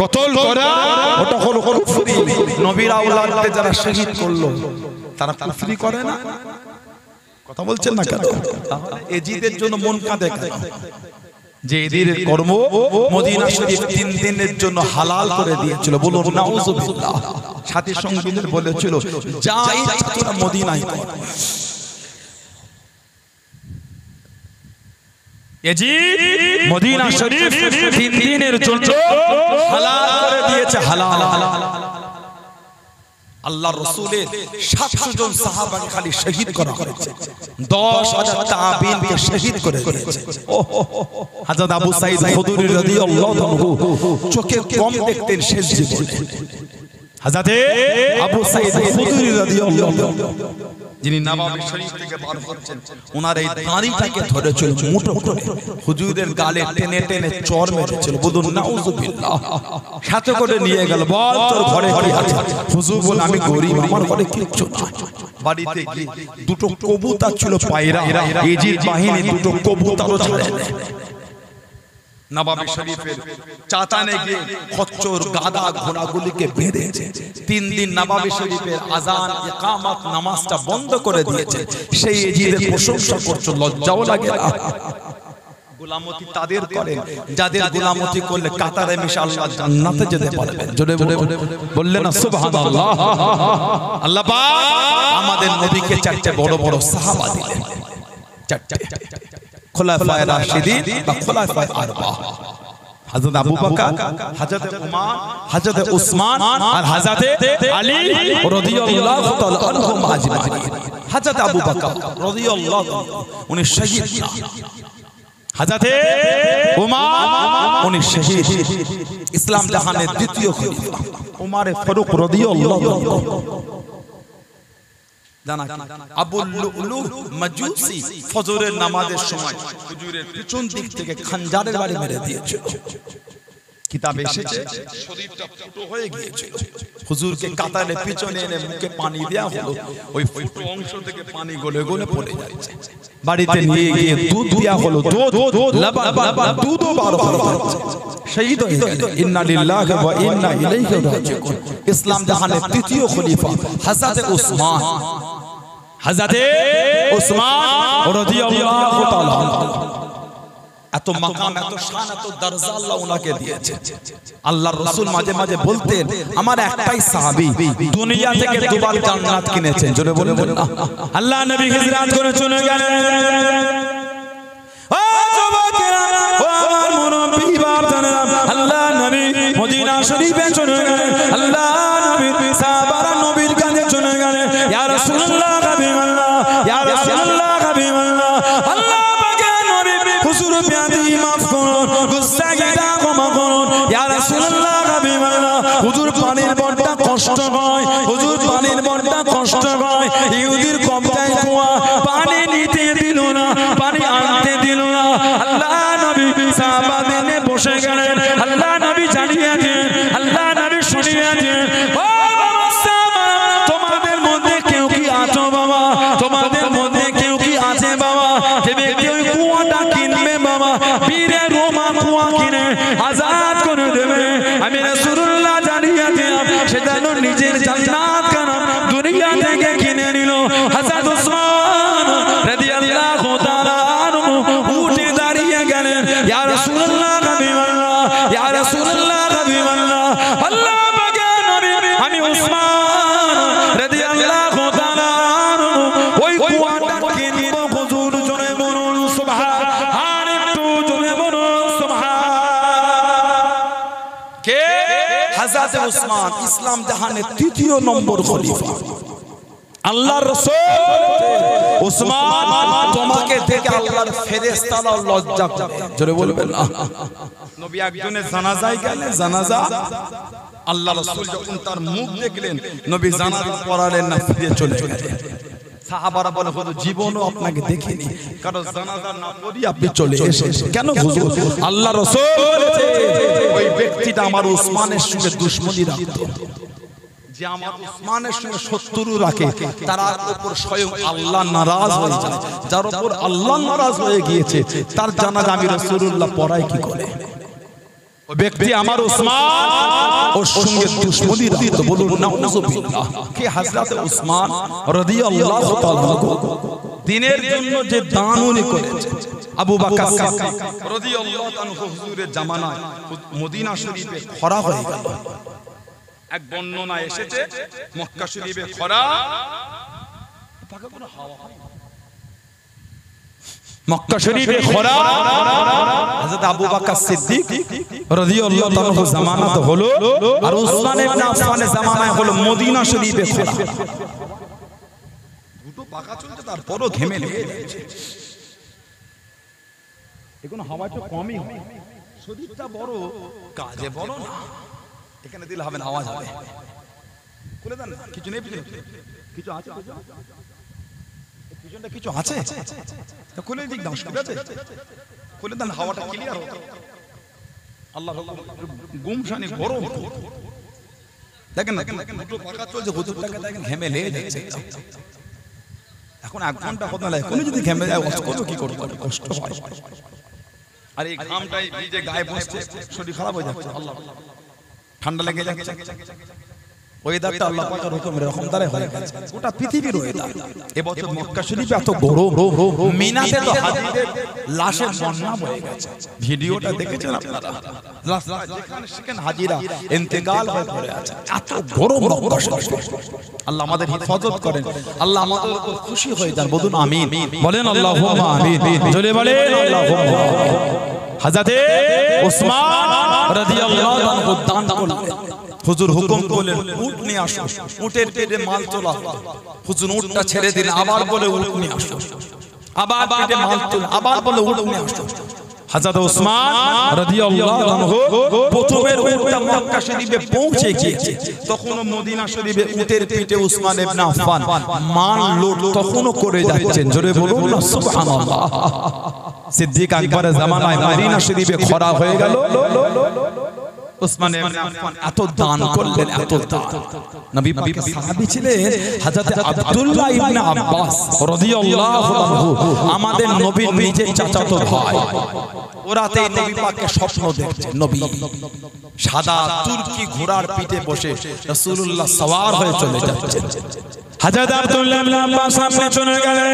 কতল করা ওটা হলো কুফরি। নবীর আওলাদকে যারা শহীদ করলো তারা কুফরি করে না? কথা বলছেন না কেন? এজিদের জন্য মন কাঁদে কেন? যে এদের কর্ম মদিনা শরীফ 3 দিনের জন্য হালাল করে দিয়েছিল। বলুন নাউজুবিল্লাহ। সাথী সঙ্গীদের বলেছিল যা ইচ্ছা তোরা মদিনায় কর। এজিদ মদিনা শরীফ 3 দিনের জন্য হালাল করে দিয়েছে। হালাল। আল্লাহ রাসূলের 700 জন সাহাবাকে খালি শহীদ করা হয়েছে, 10,000 তাবিঈনকে শহীদ করে দিয়েছে। হযরত আবু সাঈদ খুদরী রাদিয়াল্লাহু আনহু চোখে কম দেখতেন শেষ জীবনে। হযরত আবু সাঈদ খুদরী রাদিয়াল্লাহু আনহু যিনি নবাবী শরীফ থেকে বার হচ্ছেন, ওনার এই দাড়িটাকে ধরেছিল মুঠো করে, হুজুরের গালে টেনে টেনে চর মেরেছিল। বলুন নাউজুবিল্লাহ। সাথে করে নিয়ে গেল, বল তোর ঘরে কি আছে? হুজুর বলে আমি গরীব, আমার ঘরে কিচ্ছু নাই। বাড়িতে গিয়ে দুটো কবুতর ছিল পায়রা, এজিদ বাহিনী দুটো কবুতরও ছেড়ে দেয়। নবাবী শরীফের চাতানে গিয়ে খচ্চর গাদা ঘোড়াগুলিকে বেঁধেছে। 3 দিন নবাবী শরীফের আজান ইকামত নামাজটা বন্ধ করে দিয়েছে। সেই এজিদের প্রশংসা করছো, লজ্জাও লাগে না? গোলামতি তাদের করেন যাদের গোলামতি করলে কাতারে মিশে আল্লাহ জান্নাতে যেতে পারবেন। জোরে বললেন না সুবহানাল্লাহ। আল্লাহ পাক আমাদের নবীকে 4টে বড় বড় সাহাবা দিলেন। 4টে খোলাফায়ে রাশিদিন বা খোলাফায়ে আরবা। হযরত আবু বকর, হযরত উমর, হযরত উসমান আর হযরত আলী রাদিয়াল্লাহু তাআলা আনহুম আজমাইন। হযরত আবু বকর রাদিয়াল্লাহু আনহু উনি শহীদ না, হযরত উমর উনি শহীদ। ইসলাম জাহানের দ্বিতীয় খলিফা উমরে ফারুক রাদিয়াল্লাহু আনহু। জানা আবু লুলু মাজুসি ফজরের নামাজের সময় হুজুরের পিছন দিক থেকে খঞ্জারের বাড়ি মেরে দিয়েছিল। কিতাবে এসেছে শরীরটা ফুটো হয়ে গিয়েছিল। হুজুরকে কাতারে পিছনে এনে মুখে পানি দেয়া হলো, ওই ফুটো অংশ থেকে পানি গলে গলে পড়ে যাচ্ছে। বাড়িতে নিয়ে গিয়ে দুধ দেয়া হলো, দুধ লবণ দুধও বার হচ্ছে। শহীদ হয়ে গেল। ইন্না লিল্লাহি ওয়া ইন্না ইলাইহি রাজিউন। ইসলাম জাহানের তৃতীয় খলিফা হযরত উসমান, হযরত উসমান রাদিয়াল্লাহু তাআলা। এত মাকাম, এত শান, এত দরজা আল্লাহ ওনাকে দিয়েছে। আল্লাহর রাসূল মাঝে মাঝে বলতেন আমার একটাই সাহাবী দুনিয়া থেকে দুবার জান্নাত কিনেছেন। জোরে বলবেন না? আল্লাহ নবী হিজরত করে চলে গেলেন। ও যুবকেরা, ও আমার মুরব্বি বাপজানেরা, আল্লাহ নবী মদিনা শরীফে চলে গেলেন। আল্লাহ নবী সাহাবারা নবীর কাছে চলে গেলেন। ইয়া রাসূলুল্লাহ হাবিবাল্লাহ, ইয়া রাসূলুল্লাহ হাবিবাল্লাহ, আল্লাহ পাকের নবী হুজুর বিয়াদি মাফ করুন, গুস্তাগিরা ক্ষমা করুন। ইয়া রাসূলুল্লাহ হাবিবাল্লাহ, হুজুর পানির বড়টা কষ্ট হয়, হুজুর পানির বড়টা কষ্ট হয়। ইহুদির কবজায় কুয়া, পানি নিতে দিল না, পানি আনতে দিল না। আল্লাহ নবী সাহাবাদের নিয়ে বসে গেলেন। আল্লাহ নবী জানিয়েছেন, আল্লাহ নবী শুনিয়েছেন, ও বাবা সাহাবা, তোমাদের মধ্যে কেউ কি আছো বাবা? তোমাদের মধ্যে কেউ কি আছে বাবা? যে ব্যক্তি ওই কুয়াটা কিনবে বাবা, বীরে রোমা কুয়া কিনে আজাদ করে দেবে, আমি রাসূলুল্লাহ জানিয়েছিলাম, সেটা নিজের জান্নাত কেন দুনিয়া থেকে কিনে নিল। হযরত উসমান রাদিয়াল্লাহু তাআলা আনহু উঠে দাঁড়িয়ে গেলেন। ইয়া রাসূলুল্লাহ হাবিবাল্লাহ, ইয়া রাসূলুল্লাহ হাবিবাল্লাহ, আল্লাহ পাকের নবী আমি উসমান রাদিয়াল্লাহু তাআলা আনহু ওই কুয়াটা কিনব। হুজুর জোরে বলুন সুবহান, আর একটু জোরে বলুন সুবহান। কে? হযরত উসমান, ইসলাম জাহানের তৃতীয় নম্বর খলিফা। আল্লাহর রাসূল উসমান তোমাকে দেখে আল্লাহর ফেরেশতারা লজ্জা করে। জোরে বলবেন না? নবী একজনের জানাজায় গেলেন, জানাজা আল্লাহর রাসূল যখন তার মুখ দেখলেন, নবী জানাজা পড়ালেন না, ফিরে চলে গেলেন। সাহাবারা বলে হুজুর জীবনও আপনাকে দেখিনি, কারণ জানাজা না পড়ি আপনি চলে এসেছেন কেন? হুজুর আল্লাহর রাসূল বলেছে ওই ব্যক্তিটা আমার উসমানের সঙ্গে দুশমনি রাখতো, যে আমার উসমানের সঙ্গে শত্রু রাখে, তার উপর স্বয়ং আল্লাহ নারাজ হয়ে যায়। যার উপর আল্লাহ নারাজ হয়ে গিয়েছে তার জানাজা আমি রাসূলুল্লাহ পড়াই কি করে? ও ব্যক্তি আমার উসমান ওর সঙ্গে দুশমনি রাখতো। বলুন নাউযুবিল্লাহ। কে? হযরত উসমান রাদিয়াল্লাহু তাআলা দ্বীনের জন্য যে দান উনি করেছেন। আবু বকর সিদ্দিক রাদিয়াল্লাহু তাআলা হুজুরের জামানায় মদিনা শরীফে খরা হয়ে গেল। এক বর্ণনা এসেছে মক্কা শরীফে খরা, মক্কা শরীফে খরা। হযরত আবু বকর সিদ্দিক রাদিয়াল্লাহু তাআলা জামানাতে হলো, আর উসমান ইবনে আফফানের জামানায় হলো মদিনা শরীফে খরা। দুটো পাকা চলছে, তারপরও ঘেমে লেগে যাচ্ছে। এখন হাওয়াটা কমই হয়, শরীরটা বড়, কাজে বড় না। এখানে দিলে হবে না, আওয়াজ হবে। খুলে দেন, কিছু নেই পিছনে, কিছু আছে পিছনটা, কিছু আছে তো খুলে দিক দাও, ঠিক আছে? খুলে দেন, হাওয়াটা ক্লিয়ার হোক। আল্লাহ গুমশানি গরম দেখেন না, দুটো পাকা চলছে, হুজুরটাকে দেখেন ঘেমে লেগে যাচ্ছে। এখন 1 ঘন্টা কথা লাগে, কোনো যদি ঘেমে যায় কত কি করবে, কষ্ট হয়। আর এই ঘামটাই ভিজে গায়ে বসছে, শরীর খারাপ হয়ে যাচ্ছে, আল্লাহ ঠান্ডা লেগে যাচ্ছে। ওয়েদারটা আল্লাহ পাকের হুকুমের রকম দ্বারা হয়ে গেছে। গোটা পৃথিবীর ওয়েদার এবছর মক্কা শরীফে এত গরম, মিনাতে তো হাজিদের লাশের বন্যা হয়ে গেছে। ভিডিওটা দেখেছেন আপনারা? যেখানে সেখানে হাজিরা ইন্তেকাল হয়ে পড়ে আছে, এত গরম মক্কা শরীফে। আল্লাহ আমাদের হেফাজত করেন, আল্লাহ আমাদের উপর খুশি হয়ে যান। বলুন আমিন, বলেন আল্লাহুম্মা আমিন, জোরে বলেন আল্লাহুম্মা। হযরত উসমান রাদিয়াল্লাহু আনহু দান করলেন। হুজুর হুকুম করলেন উট নিয়ে আসো, উটের পেটে মাল তোলা। হুজুর উটটা ছেড়ে দিন, আবার বলে উট নিয়ে আসো, আবার পেটে মাল তোলা, আবার বলে উট নিয়ে আসো। হযরত উসমান রাদিয়াল্লাহু আনহু প্রথমের উটটা মক্কা শরীফে পৌঁছে গিয়েছে, তখনও মদিনা শরীফে উটের পেটে উসমান ইবনে আফফান মাল লোড তখনও করে যাচ্ছেন। জোরে বলুন না সুবহানাল্লাহ। সিদ্দিক আকবরের জামানায় মদিনা শরীফে খরা হয়ে গেল, উসমান ইবনে আফফান এত দান করলেন, এত দান। নবী পাকের সাহাবী ছিলেন হযরত আব্দুল্লাহ ইবনে আব্বাস রাদিয়াল্লাহু আনহু, আমাদের নবীর নিজের চাচাতো ভাই। ওরাতে নবী পাককে স্বপ্ন দেখছেন, নবী সাদা তুর্কি ঘোড়ার পিঠে বসে রাসূলুল্লাহ সওয়ার হয়ে চলে যাচ্ছেন। হযরত আব্দুল্লাহ ইবনে আব্বাস সামনে চলে গেলেন।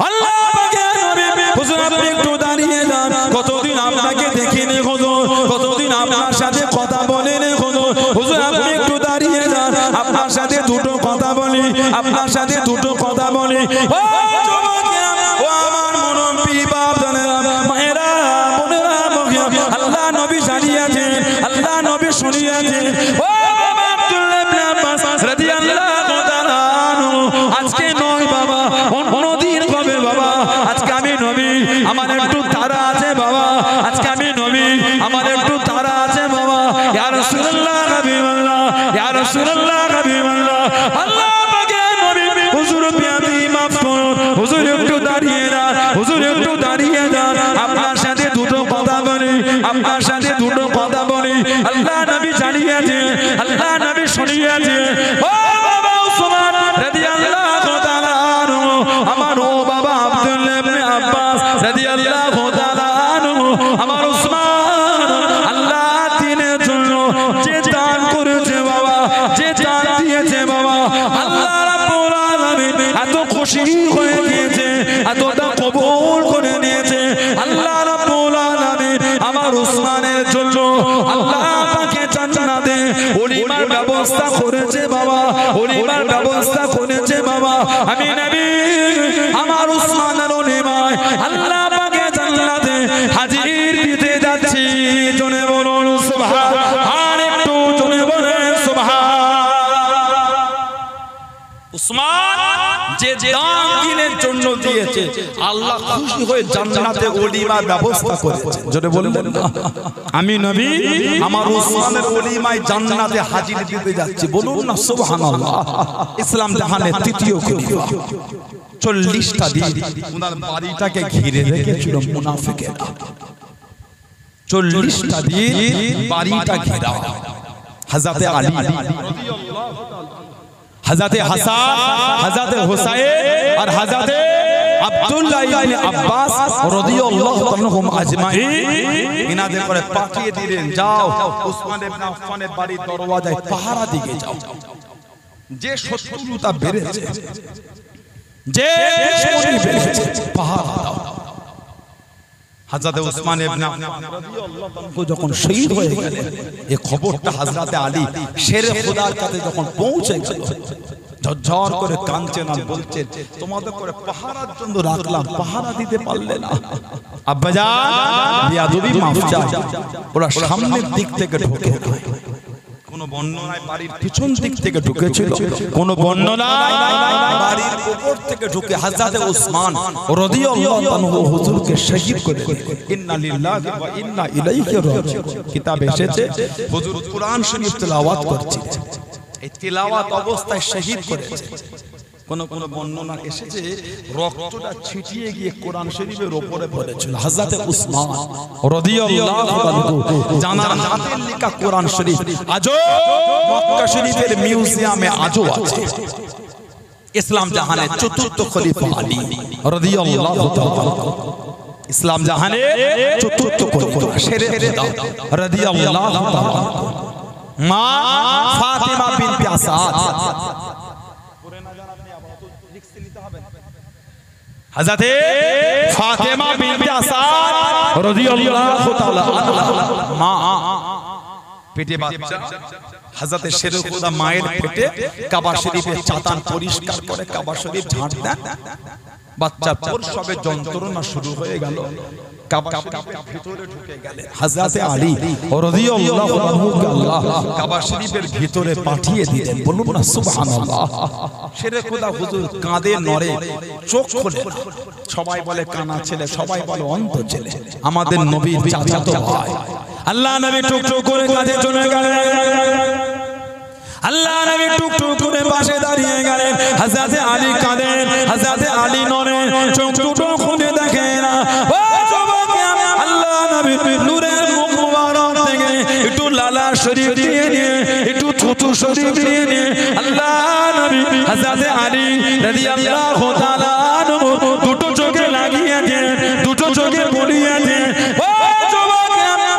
আল্লাহ পাকের নবী, হুজুর আপনি একটু দাঁড়িয়ে যান, কতদিন আপনাকে দেখিনি হুজুর, কতদিন আপনার সাথে কথা বলিনি হুজুর। হুজুর আপনি একটু দাঁড়িয়ে যান, আপনার সাথে দুটো কথা বলি, আপনার সাথে দুটো কথা বলি। ও যুবকেরা, ও আমার মুরব্বি বাপ জানেরা, মায়েরা, বোনেরা, আল্লাহ নবী জানিয়েছেন, আল্লাহ নবী শুনিয়েছেন। ও বাবা আব্দুল্লাহ ইবনে আব্বাস রাদিয়াল্লাহু তাআলা আনহু, আজকে নয় বাবা, অন্যদিন কবে বাবা, আজকে আমি নবী, আমার একটু তাড়া আছে বাবা, আজকে আমি নবী, আমার একটু তাড়া আছে বাবা। ইয়া রাসূলুল্লাহ হাবিবাল্লাহ, ইয়া রাসূলুল্লাহ হাবিবাল্লাহ, আল্লাহ পাকের নবী, হুজুর বিয়াদি মাফ করুন, হুজুর একটু দাঁড়িয়ে যান, হুজুর একটু দাঁড়িয়ে যান, আপনার সাথে দুটো কথা বলি, আপনার সাথে দুটো কথা বলি। আল্লাহ নবী জানিয়েছেন, আল্লাহ নবী শুনিয়েছেন। ও বাবা উসমান রাদিয়াল্লাহু তাআলা আনহু, আমার ও বাবা আব্দুল্লাহ ইবনে আব্বাস রাদিয়াল্লাহু তাআলা আনহু, আমার উসমান, আল্লাহ দ্বীনের জন্য যে দান করেছে বাবা, যে দান দিয়েছে বাবা, আল্লাহ রাব্বুল আলামিন এত খুশি হয়ে গিয়েছে, এতটা কবুল করে নিয়েছে। আল্লাহ রাব্বুল আলামিন আমার উসমানের জন্য আল্লাহ পাকে জান্নাতে ওলিমার ব্যবস্থা করেছে বাবা, ওলিমার ব্যবস্থা করেছে বাবা। আমি নবী আমার উসমানের ওলিমায় আল্লাহ পাকে জান্নাতে হাজির দিতে যাচ্ছি। জোরে বলুন সুবহান, আর একটু জোরে বলেন সুবহান। উসমান যে দান দ্বীনের জন্য দিয়েছে, আল্লাহ খুশি হয়ে জান্নাতে ওলিমার ব্যবস্থা করেছে। জোরে বললেন না, আমি নবী আমার উসমানের ওলিমায় জান্নাতে হাজির দিতে যাচ্ছি। বলুন না সুবহানাল্লাহ। ইসলাম জাহানের তৃতীয় খলিফা 40টা দিন ওনার বাড়িটাকে ঘিরে রেখেছিল মুনাফিকেরা। 40টা দিন বাড়িটা ঘেরা। হযরত আলী, হযরত হাসান, হযরত হুসাইন আর হযরত আব্দুল্লাহ ইবনে আব্বাস রাদিয়াল্লাহু তাআলাহুম আজমাইন ইনাদের করে পাঠিয়ে দিলেন, যাও উসমান ইবনে আফফানের বাড়ির দরওয়াজায় পাহারা দিকে যাও, যে শত্রুতা বেড়েছে, যে দুশমনি বেড়েছে, পাহারা দাও। হযরত উসমান ইবনে আফফান রাদিয়াল্লাহু তাআলা যখন শহীদ হয়ে গেলেন, এই খবরটা হযরত আলী শেরে খোদার কাছে যখন পৌঁছে গেল, ঝরঝর করে কাঁদছেন আর বলছেন, তোমাদের করে পাহারার জন্য রাখলাম, পাহারা দিতে পারলে না। আব্বাজান বিয়াদবি মাফ চাই, ওরা সামনের দিক থেকে ঢোকে নাই, কোন বর্ণনায় বাড়ির পিছন দিক থেকে ঢুকেছিল, কোন বর্ণনায় বাড়ির উপর থেকে ঢুকে হযরত উসমান রাদিয়াল্লাহু আনহু হুজুরকে শহীদ করে দিলেন। ইন্না লিল্লাহি ওয়া ইন্না ইলাইহি রাজিউন কিতাবে এসেছে, হুজুর কুরআন শরীফ তেলাওয়াত করছিলেন, এই তেলাওয়াত অবস্থায় শহীদ করেছে। কোন কোন বর্ণনা এসেছে রক্তটা ছিটিয়ে গিয়ে কোরআন শরীফের উপরে পড়েছিল। হযরত উসমান রাদিয়াল্লাহু আনহু জানার হাতের লেখা কোরআন শরীফ আজও মক্কা শরীফের মিউজিয়ামে আজও আছে। ইসলাম জাহানের চতুর্থ খলিফা আলী রাদিয়াল্লাহু তাআলা, ইসলাম জাহানের চতুর্থ খলিফা শেরে খোদা রাদিয়াল্লাহু তাআলা, মা ফাতিমা বিনতে আসাদ, হযরতে ফাতিমা বিনতে আসাদ রাদিয়াল্লাহু তাআলা আনহা, মা পেটে বাচ্চা, হযরতে শেরে খোদা মায়ের পেটে কাবা শরীফের চাতান পরিষ্কার করে কাবা শরীফ ঝাঁট দেন, বাচ্চা প্রসবের যন্ত্রণা শুরু হয়ে গেল, কাবা শরীফের ভিতরে ঢুকে গেলেন। হযরতে আলী রাদিয়াল্লাহু আনহু আল্লাহ কাবা শরীফের ভিতরে পাঠিয়ে দিলেন, বলুন না সুবহানাল্লাহ। শেরে খোদা হুজুর কাঁদে নড়ে, চোখ খোলে না, সবাই বলে কানা ছেলে, সবাই বলে অন্ধ ছেলে, আমাদের নবীর চাচাতো ভাই। আল্লাহ নবী টুকটুক করে কাঁধে চলে গেলেন, আল্লাহ নবী টুকটুক করে পাশে দাঁড়িয়ে গেলেন, হযরতে আলী কাঁদেন, হযরতে আলী নড়েন, চোখ দুটো খুলে দেখেন না। ও যুবক, আল্লাহ নবী নূরের মুখ মুবারক থেকে একটু লালা শরীফ দিয়ে নিয়ে, একটু থুতু শরীফ দিয়ে নিয়ে আল্লাহ নবী হযরতে আলী রাদিয়াল্লাহু তাআলা আনহু দুটো চোখে লাগিয়ে দেন, দুটো চোখে বলিয়ে দেন, ও যুবক,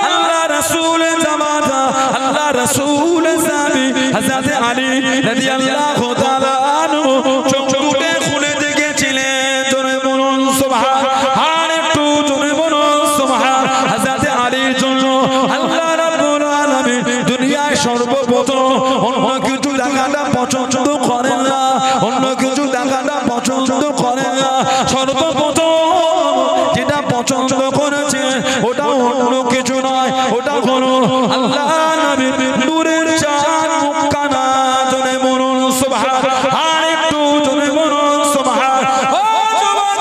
আল্লাহ রাসূলের জামাতা, আল্লাহ রাসূলের সাহাবী হযরত আলী রাদিয়াল্লাহু তাআলা আনহু চোখ দুটো খুলে দেখেছিলেন। জোরে বলুন সুবহান, আর একটু জোরে বলুন সুবহান। হযরত আলীর জন্য আল্লাহ রাব্বুল আলামিন দুনিয়ায় সর্বপ্রথম অন্য কিছু দেখাটা পছন্দ করেন না, অন্য কিছু দেখাটা পছন্দ করেন না, সর্বপ্রথম যেটা পছন্দ করেছে ওটা অন্য কিছু নয়, ওটা হলো আল্লাহ নবীর নূরের চাঁদ মুক্কানা। জোরে বলুন সুবহান, আর একটু জোরে বলুন সুবহান। ও যুবক,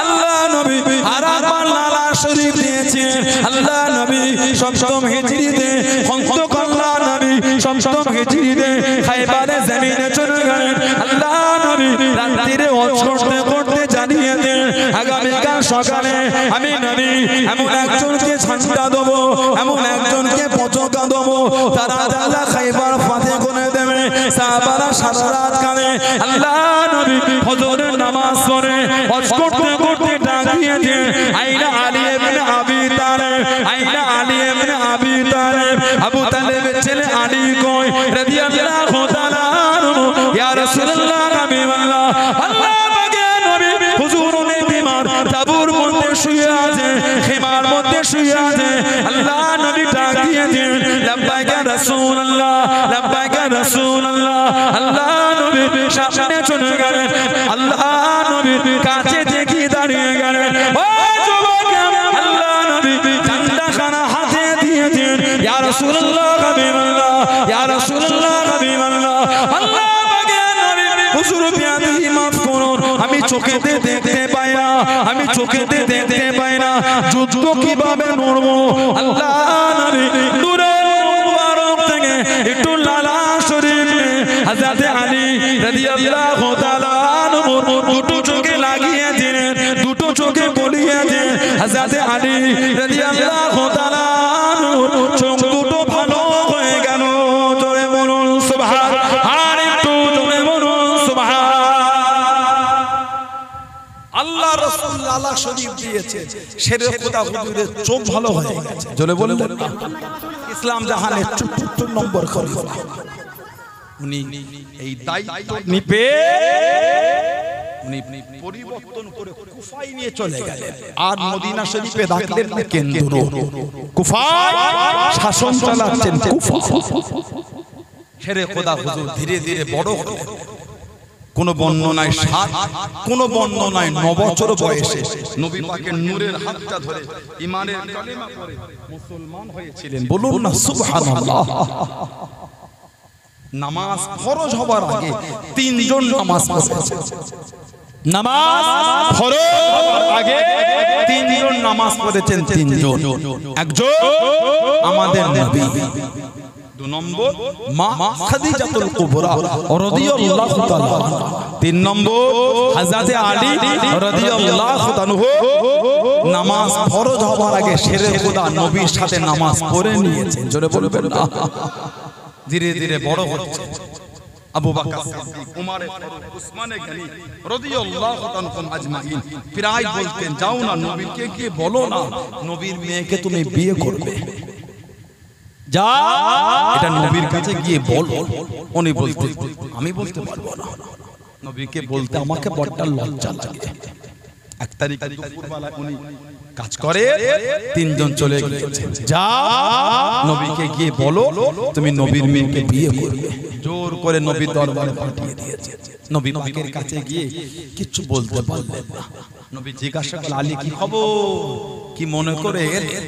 আল্লাহ নবী আরাফার লালা শরীফ দিয়েছেন, আল্লাহ নবী সপ্তম হিজরিতে, খন্দক আল্লাহ নবী সপ্তম হিজরিতে খায়বারে জমিনে চলে গেলেন। আল্লাহ নবী রাত্রিরে হজ করতে করতে জানিয়ে দেন, আগামীকাল সকালে আমি নবী এমন একজনকে ঝান্ডা দেবো, এমন একজনকে পতাকা দেবো, তারা আল্লাহ খায়বার ফাতে করে দেবে। সাহাবারা সারা রাত কাঁদে, আল্লাহ নবী ফজরের নামাজ পড়ে হজ করতে করতে ডাক দিয়ে দেন, আইনা আলী ইবনে আবি তালেব, আইনা আলী ইবনে আবি তালেব, আবু তালেবের ছেলে আলী কই রাদিয়াল্লাহু তাআলা আনহু, ইয়া রাসূলুল্লাহ হাবিবাল্লাহ, আল্লাহ পাকের নবী হুজুর বিমার তাবুর মধ্যে শুয়ে আছে, খিমার মধ্যে শুয়ে আছে। আল্লাহ নবী ডাক দিয়ে দেন, লাব্বাইক ইয়া রাসূলুল্লাহ, লাব্বাইক ইয়া রাসূলুল্লাহ। আল্লাহ নবী সামনে চলে গেলেন, আল্লাহ নবীর কাছে দেখি দাঁড়িয়ে গেলেন। ও যুবক, আল্লাহ নবী ঝান্ডাখানা হাতে দিয়ে দেন, ইয়া রাসূলুল্লাহ হাবিবাল্লাহ, ইয়া রাসূলুল্লাহ হাবিবাল্লাহ। আল্লাহ পাকের নবী হুজুর বিয়াদবি মাফ করুন, আমি চোখেতে দেখতে পাই না, আমি চোখেতে দেখতে পাই না, যুদ্ধ কিভাবে লড়বো। আল্লাহ নবী নূরের মুবারক থেকে একটু লালা শরীফ হযরত আলী রাদিয়াল্লাহু তাআলা আনহু দুটো চোখে লাগিয়ে দিলেন, দুটো চোখে বলিয়ে দেন, হযরত আলী রাদিয়াল্লাহু তাআলা আনহু চোখ দুটো ভালো হয়ে গেল। জোরে বলুন সুবহান, আর একটু জোরে বলুন সুবহান। আল্লাহ দিয়েছে শেরে খোদা হুজুরের চোখ ভালো হয়ে গেছে জোরে বললেন না ইসলাম জাহানের ৭৪ নম্বর খলিফা উনি এই দায়িত্ব নিবে উনি পরিবর্তন করে কুফায় নিয়ে চলে গেলেন আর মদিনা শরীফে রাখলেন না কেন্দ্র কুফায় শাসন চালাচ্ছেন কুফা শেরে খোদা হুজুর ধীরে ধীরে বড় হলেন কোন বর্ণনায় ৭ কোন বর্ণনায় ৯ বছর বয়সে নবী পাকের নূরের হাতটা ধরে ঈমানের কালেমা পড়ে মুসলমান হয়েছিলেন বলুন না সুবহানাল্লাহ নামাজ ফরজ হবার আগে ৩ জন নামাজ পড়েছেন নামাজ ফরজ হবার আগে ৩ জন নামাজ পড়েছেন ৩ জন একজন আমাদের নবী ২ নম্বর মা খাদিজাতুল কুবরা রাদিয়াল্লাহু তাআলা ৩ নম্বর হযরতে আলী রাদিয়াল্লাহু তাআলা নামাজ ফরজ হবার আগে শেরে খোদা নবীর সাথে নামাজ পড়ে নিয়েছেন জোরে বলবেন না ধীরে ধীরে বড় হচ্ছে আবু বকর সিদ্দিক উমর ফারুক উসমান গনি রাদিয়াল্লাহু তাআলা আজমাইন প্রায় বলতেন যাও না নবীকে গিয়ে বলো না নবীর মেয়েকে তুমি বিয়ে করবে যা এটা নবীর কাছে গিয়ে বলো উনি বলতেন আমি বলতে পারবো না নবীকে বলতে আমাকে বড় লজ্জা লাগে ১ তারিখে দুপুরবেলা উনি কাজ করে ৩ জন চলে গিয়েছেন যা নবীকে গিয়ে বলো তুমি নবীর মেয়েকে বিয়ে করবে জোর করে নবীর দরবারে পাঠিয়ে দিয়েছে নবী পাকের কাছে গিয়ে কিছু বলতে পারলেন না নবী জিজ্ঞাসা করলেন আলী কি খবর কি মনে করে এলেন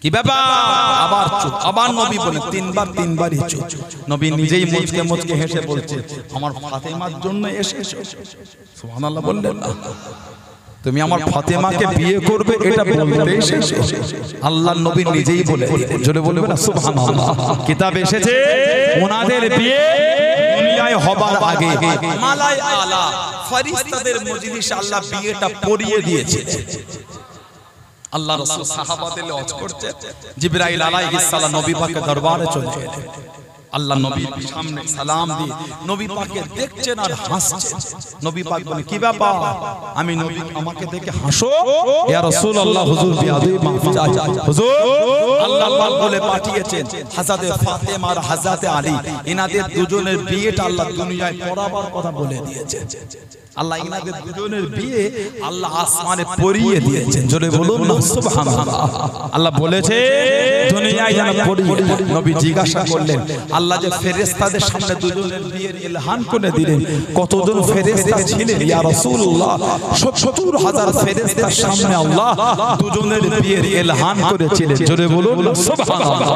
কি ব্যাপার আবার চুপ আবার নবী বলেন ৩ বারই চুপ নবী নিজেই মুচকে মুচকে হেসে বলছে আমার ফাতেমার জন্য এসেছো সুবহানাল্লাহ বললেন না তুমি আমার ফাতেমাকে বিয়ে করবে এটা বলতে এসেছো আল্লাহর নবী নিজেই বলে জোরে বলবেন না সুবহানাল্লাহ কিতাব এসেছে ওনাদের বিয়ে দুনিয়ায় হবার আগে মালায়ে আলা ফেরেশতাদের মজলিসে আল্লাহ বিয়েটা পড়িয়ে দিয়েছে আল্লাহ রাসূল সাহাবাদের ওয়াজ করতে জিবরাইল আলাইহিস সালাম নবী পাকের দরবারে চলে গেলেন আল্লাহ নবীর সামনে সালাম দিয়ে নবী পাককে দেখছেন আর হাসছেন নবী পাক বলেন কি ব্যাপার আমি নবী আমাকে দেখে হাসো ইয়া রাসূলুল্লাহ হুজুর বিয়াদি মাহফিজ হুজুর আল্লাহ পাক বলে পাঠিয়েছেন হযরতে ফাতেমা আর হযরতে আলী এনাদের দুজনের বিয়েটা আল্লাহ দুনিয়ায় পড়াবার কথা বলে দিয়েছেন আল্লাহ ইনাদের দুজনের বিয়ে আল্লাহ আসমানে পড়িয়ে দিয়েছেন জোরে বলুন না সুবহানাল্লাহ আল্লাহ বলেছে দুনিয়ায় যেন পড়িয়ে নবী জিজ্ঞাসা করলেন আল্লাহ যে ফেরেশতাদের সামনে দুজনের বিয়ের ইলহান করে দিলেন কতজন ফেরেশতা ছিলেন ইয়া রাসূলুল্লাহ ৭০,০০০ ফেরেশতার সামনে আল্লাহ দুজনের বিয়ের ইলহান করেছিলেন জোরে বলুন না সুবহানাল্লাহ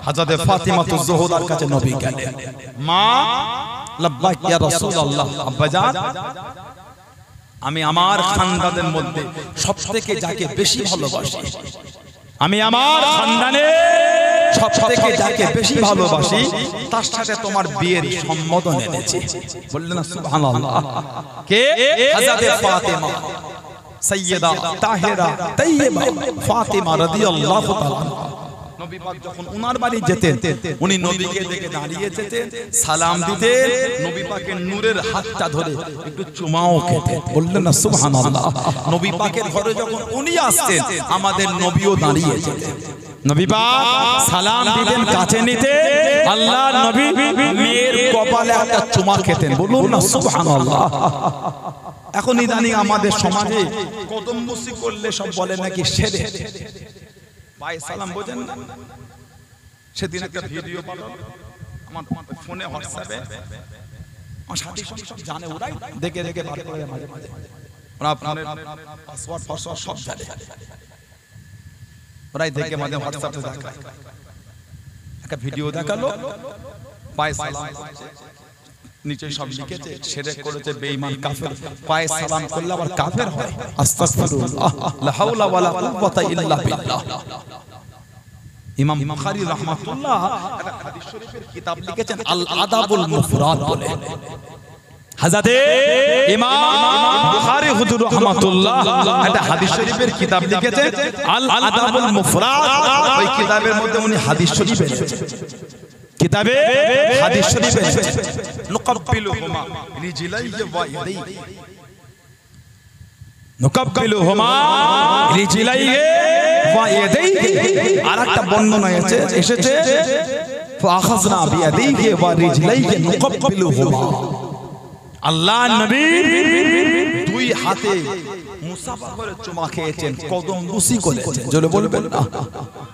হযরত ফাতিমাতুজ জোহরার কাছে নবী গেলেন মা লাব্বাইক ইয়া রাসূলুল্লাহ আব্বাজান আমি আমার খানদানের মধ্যে সবথেকে যাকে বেশি ভালোবাসি আমি আমার খানদানে সবথেকে যাকে বেশি ভালোবাসি তার সাথে তোমার বিয়ের সম্মত এনেছি বললেন না সুবহানাল্লাহ কে হযরত ফাতিমা সাইয়্যিদা তাহেরা তাইয়্যিবা ফাতিমা রাদিয়াল্লাহু তাআলা নবী পাক যখন উনার বাড়ি যেতেন উনি নবীকে দেখে দাঁড়িয়ে যেতেন সালাম দিতেন নবী পাকের নূরের হাতটা ধরে একটু চুমাও খেতেন বললেন না সুবহানাল্লাহ নবী পাকের ঘরে যখন উনি আসতেন আমাদের নবীও দাঁড়িয়ে যেতেন নবী পাক সালাম দিতেন কাছে নিতে আল্লাহর নবী মেয়ের কপালে একটা চুমা খেতেন বলুন না সুবহানাল্লাহ এখন ইদানিং আমাদের সমাজে কদম বসি করলে সব বলে নাকি সেরে ভাই সালাম বোঝেন না সেদিন একটা ভিডিও পাঠালো আমার ফোনে হোয়াটসঅ্যাপে আমার সাথী সব জানে ওরাই দেখে দেখে বার করে মাঝে মাঝে ওরা আপনার পাসওয়ার্ড সব জানে ওরাই দেখে মাঝে হোয়াটসঅ্যাপে দেখায় একটা ভিডিও দেখালো ভাই সালাম নিচে সব লিখেছে শিরক করেছে বেঈমান কাফের পায়ে সালাম করলে আবার কাফের হয় আস্তাগফিরুল্লাহ লা হাওলা ওয়ালা কুওয়াতা ইল্লা বিল্লাহ ইমাম বুখারী রাহমাতুল্লাহ একটা হাদিস শরীফের কিতাব লিখেছেন আল আদাবুল মুফরাদ বলে হযরত ইমাম বুখারী হুজুর রাহমাতুল্লাহ একটা হাদিস শরীফের কিতাব লিখেছেন আল আদাবুল মুফরাদ ওই কিতাবের মধ্যে উনি হাদিস শরীফ এনেছেন কিতাবে হাদিস শরীফে নুকাব্বিলুহুমা রিজলাইহি ওয়া ইয়াদাইহি নুকাব্বিলুহুমা রিজলাইহি ওয়া ইয়াদাইহি। আরেকটা বর্ণনা এসেছে ফাআখাযনা বিয়াদিহি ওয়া রিজলাইহি নুকাব্বিলুহুমা। আল্লাহ নবী দুই হাতে মুসাফা করে চুমা খেয়েছেন, কদম বুসি করেছেন, জোরে বলবেন না।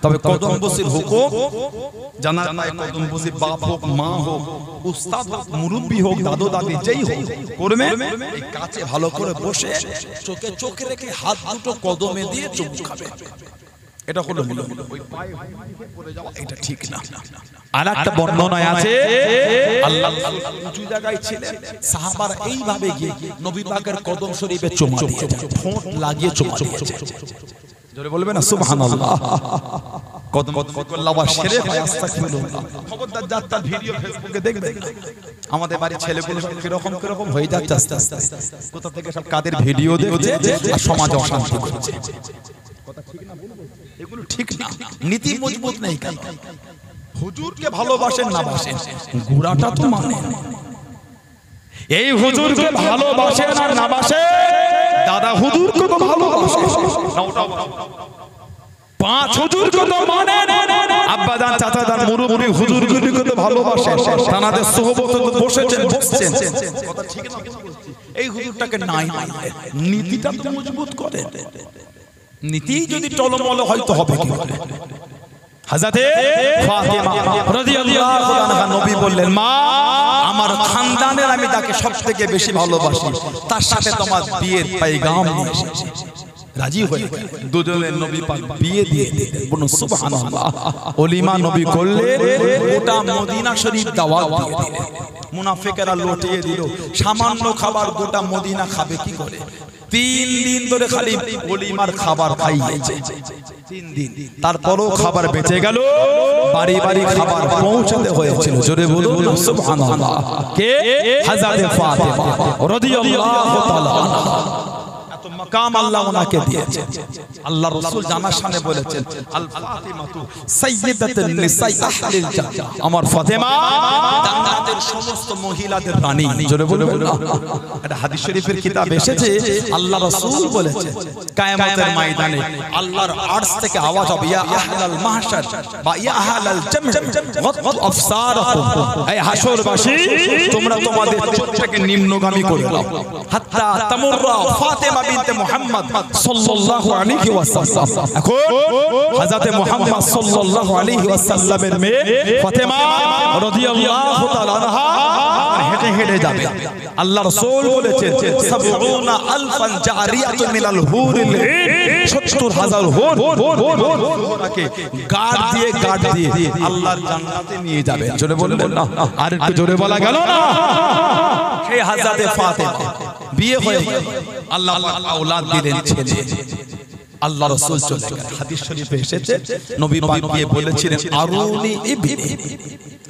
তবে কদম বুসির হুকুম জানা নাই, কদম বুসি বাপ হোক, মা হোক, উস্তাদ হোক, মুরব্বি হোক, দাদু দাদি যেই হোক করবে, এই কাছে ভালো করে বসে চোখে চোখ রেখে হাত দুটো কদমে দিয়ে চুমু খাবে। এটা হলো ওই পায়ে পড়ে যাওয়া, এটা ঠিক না। আর একটা বর্ণনায় আছে আল্লাহ উঁচু জায়গায় ছিলেন, সাহাবারা এইভাবে গিয়ে নবী পাকের কদম শরীফে চুমা দিয়েছে, ঠোঁট লাগিয়ে চুমা দিয়েছে। জোরে বলবেন না সুবহানাল্লাহ। কদম লাওয়া শেরে হয় আস্তাগফিরুল্লাহ। খবরদার যাত্রা ভিডিও ফেসবুকে দেখবেন, আমাদের বাড়ির ছেলেগুলো কিরকম কিরকম হয়ে যাচ্ছে আস্তে আস্তে, কোথা থেকে সব কাদের ভিডিও দেখছে আর সমাজে অশান্তি করছে। কথা ঠিক না, এগুলো ঠিক না, নীতি মজবুত নেই। কেন হুজুরকে ভালোবাসেন না বাসেন, গুড়াটা তো মানে এই হুজুরকে ভালোবাসেন আর না বাসেন, দাদা হুজুরকে তো ভালোবাসেন, পাঁচ হুজুরকে তো মানে, আব্বা জান চাচা জান মুরব্বি হুজুরগুলিকে তো ভালোবাসেন, তানাদের সোহবতে তো বসেছেন বসছেন। কথা ঠিক না, এই হুজুরটাকে নাই নীতিটা তো মজবুত করে। নীতি যদি টলমল হয়তো হবে কি করে। হযরতে ফাতেমা রাদিয়াল্লাহু আনহা নবী বললেন, মা আমার খানদানের আমি তাকে সবথেকে বেশি ভালোবাসি, তার সাথে তোমার বিয়ের পয়গাম নিয়ে এসেছি। রাজি হয়ে দুজনের নবী পাক বিয়ে দিয়ে দিলেন। বলুন সুবহানাল্লাহ। ওলিমা নবী করলেন, গোটা মদিনা শরীফ দাওয়াত দিয়ে দিলেন। মুনাফিকেরা লুটিয়ে দিল, সামান্য খাবার গোটা মদিনা খাবে কি করে। 3 দিন ধরে খালি ওলিমার খাবার খাইয়েছে, 3 দিন। তারপরও খাবার বেঁচে গেল, বাড়ি বাড়ি খাবার পৌঁছাতে হয়েছিল। জোরে বলুন সুবহানাল্লাহ। কে? হযরত ফাতেমা রাদিয়াল্লাহু তাআলা আনহা। এত মাকাম আল্লাহ ওনাকে দিয়েছেন। আল্লাহ রাসূল জানার সামনে বলেছেন, আল ফাতিমাতু সাইয়্যিদাতুন নিসাই আহলিল জান্নাহ। আমার ফাতেমা জান্নাতের সমস্ত মহিলাদের রানী। জোরে বলবেন না। এটা হাদিস শরীফের কিতাব এসেছে, আল্লাহ রাসূল বলেছেন কিয়ামতের ময়দানে আল্লাহর আরশ থেকে আওয়াজ হবে, ইয়া আহলাল মাহশার বা ইয়া আহলাল জান্নাহ গাদ আফসারাকুম। এই হাশরবাসী তোমরা তোমাদের চোখটাকে নিম্নগামী করে দাও, হাত্তা তামুররা ফাতেমা বিনতে মুহাম্মদ সাল্লাল্লাহু আলাইহি ওয়াসাল্লাম। এখন হযরত মুহাম্মদ সাল্লাল্লাহু আলাইহি ওয়াসাল্লামের মেয়ে ফাতেমা রাদিয়াল্লাহু তাআলা আনহা হেঁটে হেঁটে যাবে। আল্লাহ রাসূল বলেছেন, ৭০ আলফান জারিয়াতুন মিনাল হুরিল ঈন, ৭০,০০০ হুর ওনাকে গার্ড দিয়ে আল্লাহর জান্নাতে নিয়ে যাবে। জোরে বলবেন না, আর একটু জোরে বলা গেল না। সেই হযরত ফাতেমা বিয়ে হয়ে গেল, আল্লাহ আওলাদ দিলেন ছেলে। আল্লাহ রাসূল চলে গেলেন। হাদিস শরীফে এসেছে, নবী পাক গিয়ে বলেছিলেন, আরুনি ইবনি,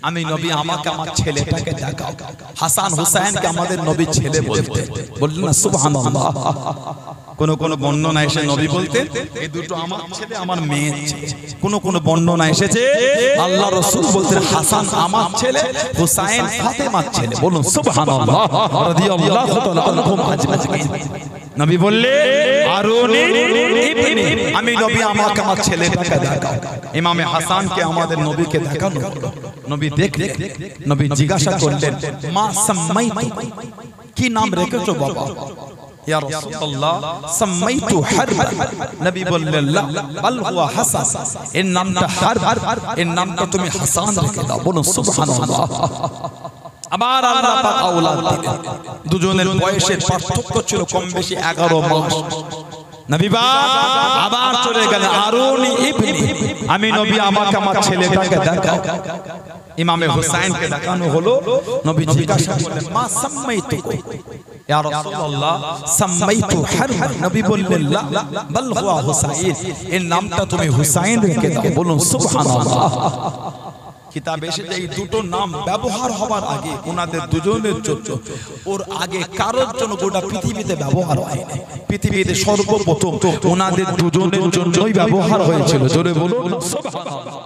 আমি নবী আমাকে আমার ছেলেটাকে দেখাও। হাসান হুসাইনকে আমাদের নবী ছেলে বলতেন। বললেন না সুবহানাল্লাহ। কোন কোন বর্ণনা এসে নবী বলতেন, এই দুটো আমার ছেলে আমার মেয়ের ছেলে। কোন কোন বর্ণনা এসেছে আল্লাহ রাসূল বলতেন, হাসান আমার ছেলে, হুসাইন ফাতেমার ছেলে। বলুন সুবহানাল্লাহ। রাদিয়াল্লাহু তাআলা আনহুম আজমাইন। নবী বললেন, আরুনি ইবনি, আমি নবী আমাকে আমার ছেলেটাকে দেখাও। ইমামে হাসানকে আমাদের নবীকে দেখানো হলো। নবী দেখলেন, নবী জিজ্ঞাসা করলেন, মা সাম্মাইতু, কি নাম রেখেছো বাবা? ইয়া রাসূলুল্লাহ সাম্মাইতু হারব। নবী বললেন, লা বাল হুয়া হাসান, এর নামটা হারব, এর নামটা তুমি হাসান রেখে দাও। বলুন সুবহানাল্লাহ। আবার আল্লাহ পাক আওলাদ দিলেন। দুজনের বয়সের পার্থক্য ছিল কম বেশি 11 মাস। নবী পাক আবার চলে গেলেন, আরুনি ইবনি, আমি নবী আমাকে আমার ছেলেটাকে দেখাও। ইমামে হুসাইনকে দেখানো হলো। নবী জিজ্ঞাসা করলেন, মা সাম্মাইতু, ইয়া রাসূলুল্লাহ সাম্মাইতু হারব। নবী বললেন, লা বাল হুয়া হুসাইন, এর নামটা তুমি হুসাইন রেখে দাও। বলুন সুবহানাল্লাহ। কিতাবে এসেছে এই দুটো নাম ব্যবহার হবার আগে ওনাদের দুজনের জন্য, ওর আগে কারোর জন্য গোটা পৃথিবীতে ব্যবহার হয়নি। পৃথিবীতে সর্বপ্রথম ওনাদের দুজনের জন্যই ব্যবহার হয়েছিল। জোরে বলুন সুবহানাল্লাহ।